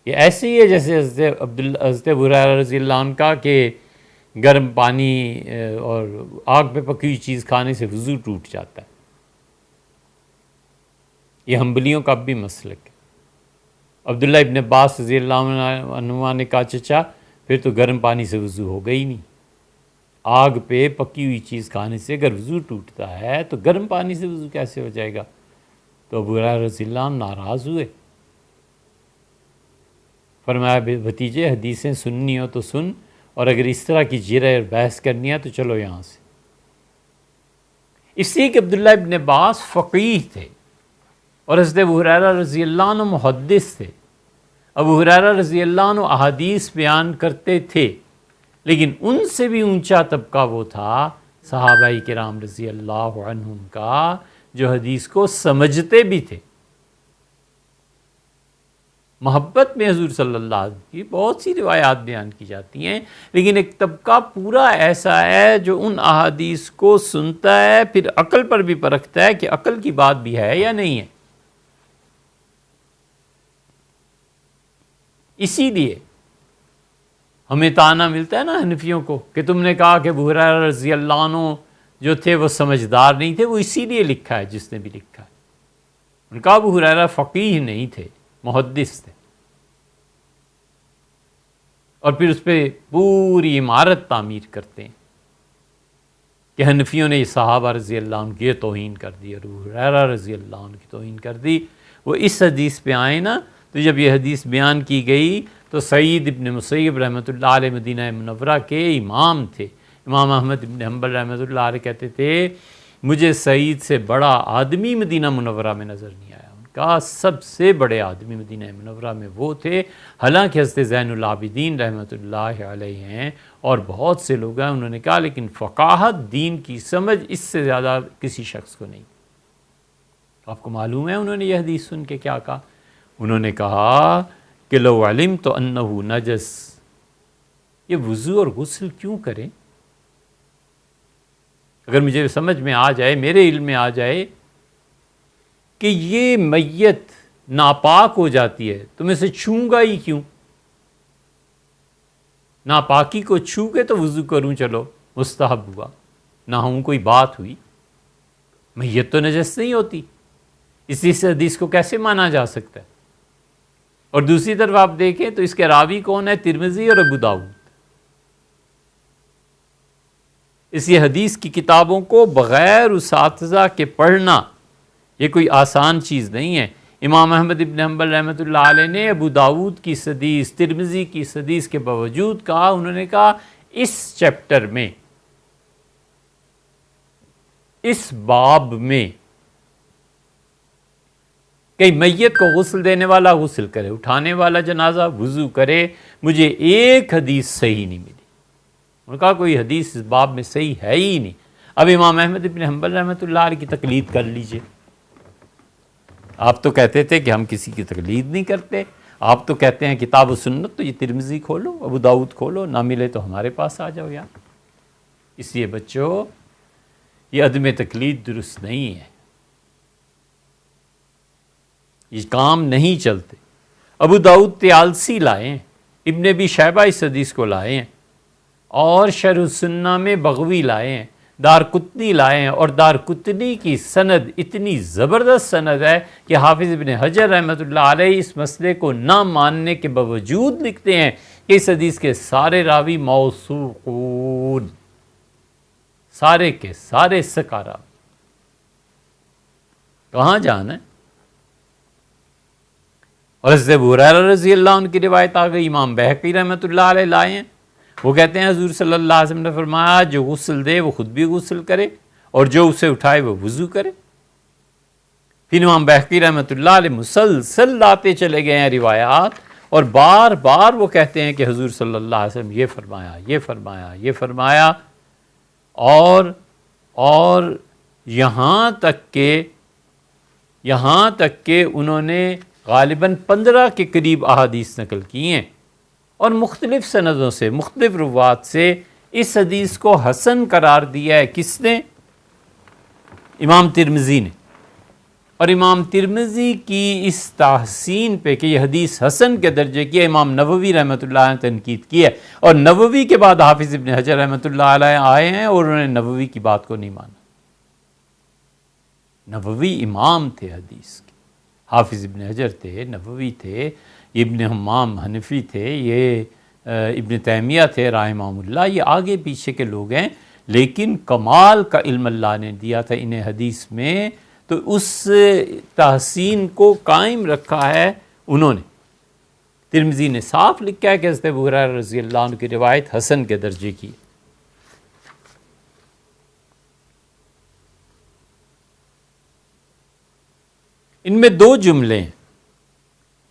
یہ ایسے ہی ہے جیسے حضرت ابو ہریرہ رضی اللہ عنہ کا کہ گرم پانی اور آگ پہ پکی ہوئی چیز کھانے سے وضو ٹوٹ جاتا ہے۔ یہ حنبلیوں کا اب بھی مسلک ہے۔ عبداللہ ابن عباس رضی اللہ عنہ نے کہا چچا پھر تو گرم پانی سے وضو ہوگا ہی نہیں، آگ پہ پکی ہوئی چیز کھانے سے اگر وضو ٹوٹتا ہے تو گرم پانی سے وضو کیسے ہو جائے گا؟ تو ابو ہریرہ رضی اللہ عنہ ناراض ہوئے، فرمایا بھتیجے حدیثیں سننی ہو تو سن، اور اگر اس طرح کی جرح اور بحث کرنی ہے تو چلو یہاں سے۔ اس لیے کہ عبداللہ ابن عباس فقیہ تھے اور حضرت ابو ہریرہ رضی اللہ عنہ محدث تھے. ابو ہریرہ رضی اللہ عنہ احادیث بیان کرتے تھے، لیکن ان سے بھی اونچا طبقہ وہ تھا صحابہ کرام رضی اللہ عنہم کا، جو حدیث کو سمجھتے بھی تھے. محبت میں حضور صلی اللہ علیہ وسلم کی بہت سی روایات بیان کی جاتی ہیں، لیکن ایک طبقہ پورا ایسا ہے جو ان احادیث کو سنتا ہے، پھر عقل پر بھی پرکھتا ہے کہ عقل کی بات بھی ہے یا نہیں ہے. اسی لیے ہمیں طعنہ ملتا ہے نا حنفیوں کو کہ تم نے کہا کہ ابو ہریرہ رضی اللہ عنہ جو تھے وہ سمجھدار نہیں تھے. وہ اسی لیے لکھا ہے جس نے بھی لکھا ہے. ان کا ابو ہریرہ فقیہ نہیں تھے، محدث تھے، اور پھر اس پہ پوری عمارت تعمیر کرتے ہیں کہ حنفیوں نے صحابہ رضی اللہ عنہ کی توہین کر دی، ابو ہریرہ رضی اللہ عنہ کی توہین کر دی. وہ اس حدیث پہ آئے نا، تو جب یہ حدیث بیان کی گئی تو سعید ابن مسیب رحمۃ اللہ علیہ مدینہ منورہ کے امام تھے. امام احمد ابن حنبل رحمۃ اللہ علیہ کہتے تھے مجھے سعید سے بڑا آدمی مدینہ منورہ میں نظر نہیں آیا. ان کا سب سے بڑے آدمی مدینہ منورہ میں وہ تھے، حالانکہ حضرت زین العابدین رحمۃ اللہ علیہ ہیں اور بہت سے لوگ ہیں. انہوں نے کہا لیکن فقاہت، دین کی سمجھ اس سے زیادہ کسی شخص کو نہیں. آپ کو معلوم ہے انہوں نے یہ حدیث سن کے کیا کہا؟ انہوں نے کہا کہ لو علمت انہ نجس، یہ وضو اور غسل کیوں کریں؟ اگر مجھے سمجھ میں آ جائے، میرے علم میں آ جائے کہ یہ میت ناپاک ہو جاتی ہے تو میں اسے چھوں گا ہی کیوں؟ ناپاکی کو چھو کے تو وضو کروں، چلو مستحب ہوا، نہ ہوں کوئی بات ہوئی. میت تو نجس نہیں ہوتی، اس حدیث کو کیسے مانا جا سکتا ہے؟ اور دوسری طرف آپ دیکھیں تو اس کے راوی کون ہے؟ ترمذی اور ابو داؤد. اس یہ حدیث کی کتابوں کو بغیر اساتذہ کے پڑھنا یہ کوئی آسان چیز نہیں ہے. امام احمد ابن حنبل رحمۃ اللہ علیہ نے ابو داؤد کی حدیث، ترمذی کی حدیث کے باوجود کہا، انہوں نے کہا اس چیپٹر میں، اس باب میں کہ میت کو غسل دینے والا غسل کرے، اٹھانے والا جنازہ وضو کرے، مجھے ایک حدیث صحیح نہیں ملی. انہوں نے کہا کوئی حدیث اس باب میں صحیح ہے ہی نہیں. اب امام احمد ابن حنبل رحمۃ اللہ علیہ کی تقلید کر لیجئے. آپ تو کہتے تھے کہ ہم کسی کی تقلید نہیں کرتے، آپ تو کہتے ہیں کتاب و سنت، تو یہ ترمذی کھولو، ابو داؤد کھولو، نہ ملے تو ہمارے پاس آ جاؤ یار. اس لیے بچوں یہ عدم تقلید درست نہیں ہے، یہ کام نہیں چلتے. ابو داؤد طیالسی لائے ہیں، ابن ابی شیبہ اس حدیث کو لائے ہیں، اور شرح السنہ میں بغوی لائے ہیں، دارقطنی لائے ہیں، اور دارقطنی کی سند اتنی زبردست سند ہے کہ حافظ ابن حجر رحمۃ اللہ علیہ اس مسئلے کو نہ ماننے کے باوجود لکھتے ہیں کہ اس حدیث کے سارے راوی موثوقون، سارے کے سارے ثقہ راوی. کہاں جانا ہے؟ اور حضرت ابو ہریرہ رضی اللہ عنہ کی روایت آ گئی، امام بہقی رحمۃ اللہ علیہ لائے ہیں. وہ کہتے ہیں حضور صلی اللہ علیہ وسلم نے فرمایا جو غسل دے وہ خود بھی غسل کرے، اور جو اسے اٹھائے وہ وضو کرے. پھر امام بہقی رحمۃ اللہ علیہ مسلسل لاتے چلے گئے ہیں روایات، اور بار بار وہ کہتے ہیں کہ حضور صلی اللہ علیہ وسلم یہ فرمایا، یہ فرمایا، یہ فرمایا. اور یہاں تک کہ انہوں نے غالباً 15 کے قریب احادیث نقل کی ہیں، اور مختلف سندوں سے، مختلف روات سے اس حدیث کو حسن قرار دیا ہے. کس نے؟ امام ترمذی نے. اور امام ترمذی کی اس تحسین پہ کہ یہ حدیث حسن کے درجے کی ہے، امام نووی رحمۃ اللہ علیہ نے تنقید کی ہے. اور نووی کے بعد حافظ ابن حجر رحمۃ اللہ علیہ آئے ہیں اور انہوں نے نووی کی بات کو نہیں مانا. نووی امام تھے حدیث کے، حافظ ابن حجر تھے، نووی تھے، ابن حمام حنفی تھے، یہ ابن تیمیہ تھے رحمہم اللہ. یہ آگے پیچھے کے لوگ ہیں، لیکن کمال کا علم اللہ نے دیا تھا انہیں حدیث میں، تو اس تحسین کو قائم رکھا ہے انہوں نے. ترمذی نے صاف لکھا ہے کہ حضرت ابو ہریرہ رضی اللہ عنہ کی روایت حسن کے درجے کی. ان میں دو جملے ہیں،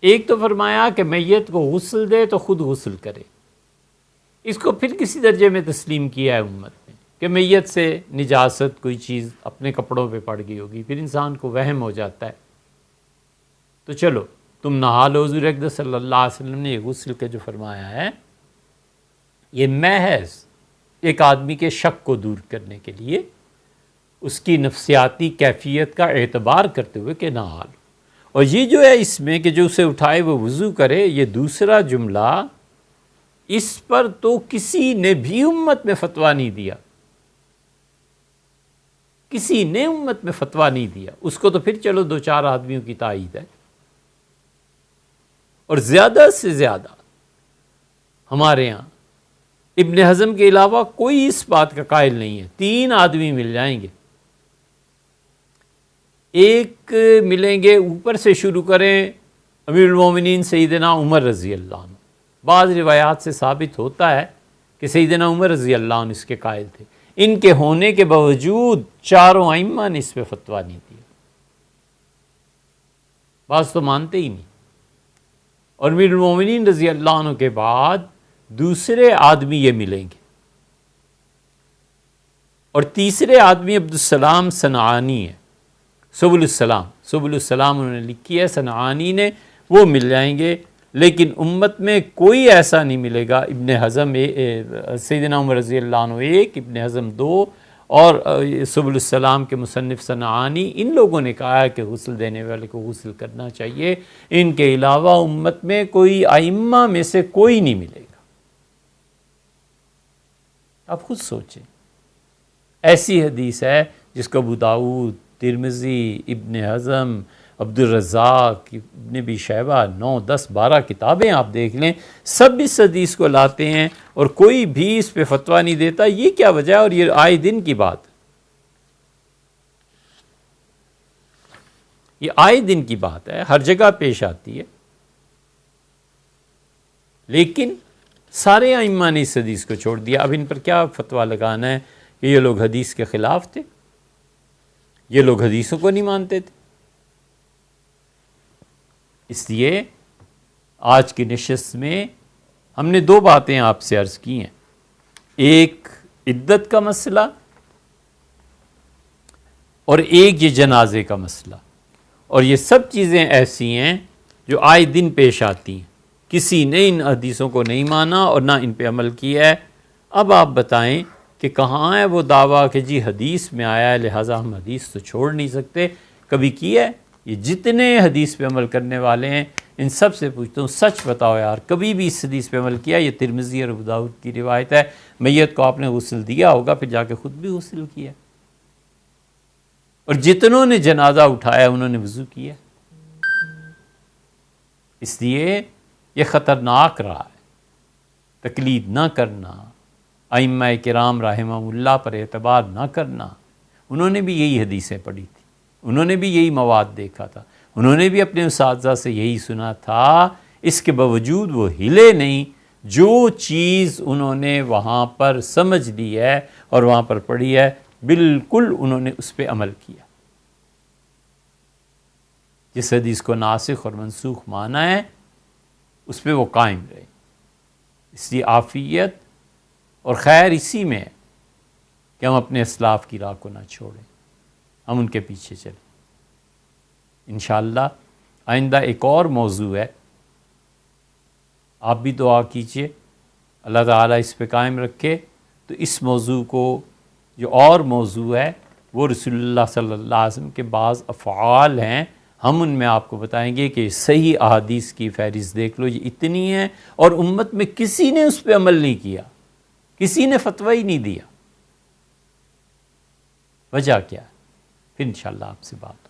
ایک تو فرمایا کہ میت کو غسل دے تو خود غسل کرے، اس کو پھر کسی درجے میں تسلیم کیا ہے امت نے کہ میت سے نجاست کوئی چیز اپنے کپڑوں پہ پڑ گئی ہوگی، پھر انسان کو وہم ہو جاتا ہے، تو چلو تم نہا لو۔ حضور اقدس صلی اللہ علیہ وسلم نے یہ غسل کا جو فرمایا ہے یہ محض ایک آدمی کے شک کو دور کرنے کے لیے، اس کی نفسیاتی کیفیت کا اعتبار کرتے ہوئے کہ نہا لو، اور یہ جو ہے اس میں کہ جو اسے اٹھائے وہ وضو کرے، یہ دوسرا جملہ اس پر تو کسی نے بھی امت میں فتویٰ نہیں دیا، کسی نے امت میں فتویٰ نہیں دیا، اس کو تو پھر چلو دو چار آدمیوں کی تائید ہے، اور زیادہ سے زیادہ ہمارے یہاں ابن حزم کے علاوہ کوئی اس بات کا قائل نہیں ہے۔ 3 آدمی مل جائیں گے، ایک ملیں گے، اوپر سے شروع کریں، امیر المومنین سیدنا عمر رضی اللہ عنہ، بعض روایات سے ثابت ہوتا ہے کہ سیدنا عمر رضی اللہ عنہ اس کے قائل تھے، ان کے ہونے کے باوجود چاروں ائمہ نے اس پہ فتویٰ نہیں دیا، بعض تو مانتے ہی نہیں، اور امیر المومنین رضی اللہ عنہ کے بعد دوسرے آدمی یہ ملیں گے، اور تیسرے آدمی عبدالسلام صنعانی ہے، سبل السلام انہوں نے لکھی ہے صنعانی نے، وہ مل جائیں گے، لیکن امت میں کوئی ایسا نہیں ملے گا۔ ابن حزم سیدنا عمر رضی اللہ عنہ 1، ابن حزم 2، اور سبل السلام کے مصنف صنعانی، ان لوگوں نے کہا ہے کہ غسل دینے والے کو غسل کرنا چاہیے، ان کے علاوہ امت میں کوئی ائمہ میں سے کوئی نہیں ملے گا۔ آپ خود سوچیں، ایسی حدیث ہے جس کو ابو داؤد، ترمذی، ابن حزم، عبدالرزاق، ابن ابی شیبہ، 9، 10، 12 کتابیں آپ دیکھ لیں، سب اس حدیث کو لاتے ہیں اور کوئی بھی اس پہ فتویٰ نہیں دیتا۔ یہ کیا وجہ ہے؟ اور یہ آئے دن کی بات، یہ آئے دن کی بات ہے، ہر جگہ پیش آتی ہے، لیکن سارے ائمہ نے اس حدیث کو چھوڑ دیا۔ اب ان پر کیا فتویٰ لگانا ہے کہ یہ لوگ حدیث کے خلاف تھے، یہ لوگ حدیثوں کو نہیں مانتے تھے۔ اس لیے آج کی نشست میں ہم نے 2 باتیں آپ سے عرض کی ہیں، ایک عدت کا مسئلہ اور ایک یہ جنازے کا مسئلہ، اور یہ سب چیزیں ایسی ہیں جو آئے دن پیش آتی ہیں، کسی نے ان حدیثوں کو نہیں مانا اور نہ ان پہ عمل کیا ہے۔ اب آپ بتائیں کہ کہاں ہے وہ دعویٰ کہ جی حدیث میں آیا ہے لہٰذا ہم حدیث تو چھوڑ نہیں سکتے؟ کبھی کیا ہے؟ یہ جتنے حدیث پہ عمل کرنے والے ہیں ان سب سے پوچھتا ہوں، سچ بتاؤ یار، کبھی بھی اس حدیث پہ عمل کیا؟ یہ ترمذی اور ابو داؤد کی روایت ہے، میت کو آپ نے غسل دیا ہوگا، پھر جا کے خود بھی غسل کیا، اور جتنوں نے جنازہ اٹھایا انہوں نے وضو کیا۔ اس لیے یہ خطرناک رہا ہے، تقلید نہ کرنا، ائمہ کرام رحمہم اللہ پر اعتبار نہ کرنا۔ انہوں نے بھی یہی حدیثیں پڑھی تھی، انہوں نے بھی یہی مواد دیکھا تھا، انہوں نے بھی اپنے اساتذہ سے یہی سنا تھا، اس کے باوجود وہ ہلے نہیں۔ جو چیز انہوں نے وہاں پر سمجھ لی ہے اور وہاں پر پڑھی ہے، بالکل انہوں نے اس پہ عمل کیا۔ جس حدیث کو ناسخ اور منسوخ مانا ہے اس پہ وہ قائم رہے۔ اس لیے عافیت اور خیر اسی میں ہے کہ ہم اپنے اسلاف کی راہ کو نہ چھوڑیں، ہم ان کے پیچھے چلیں۔ انشاءاللہ آئندہ ایک اور موضوع ہے، آپ بھی دعا کیجئے اللہ تعالیٰ اس پہ قائم رکھے۔ تو اس موضوع کو جو اور موضوع ہے وہ رسول اللہ صلی اللہ علیہ وسلم کے بعض افعال ہیں، ہم ان میں آپ کو بتائیں گے کہ صحیح احادیث کی فہرست دیکھ لو، یہ اتنی ہے اور امت میں کسی نے اس پہ عمل نہیں کیا، کسی نے فتویٰ ہی نہیں دیا۔ وجہ کیا ہے؟ پھر انشاءاللہ آپ سے بات ہو۔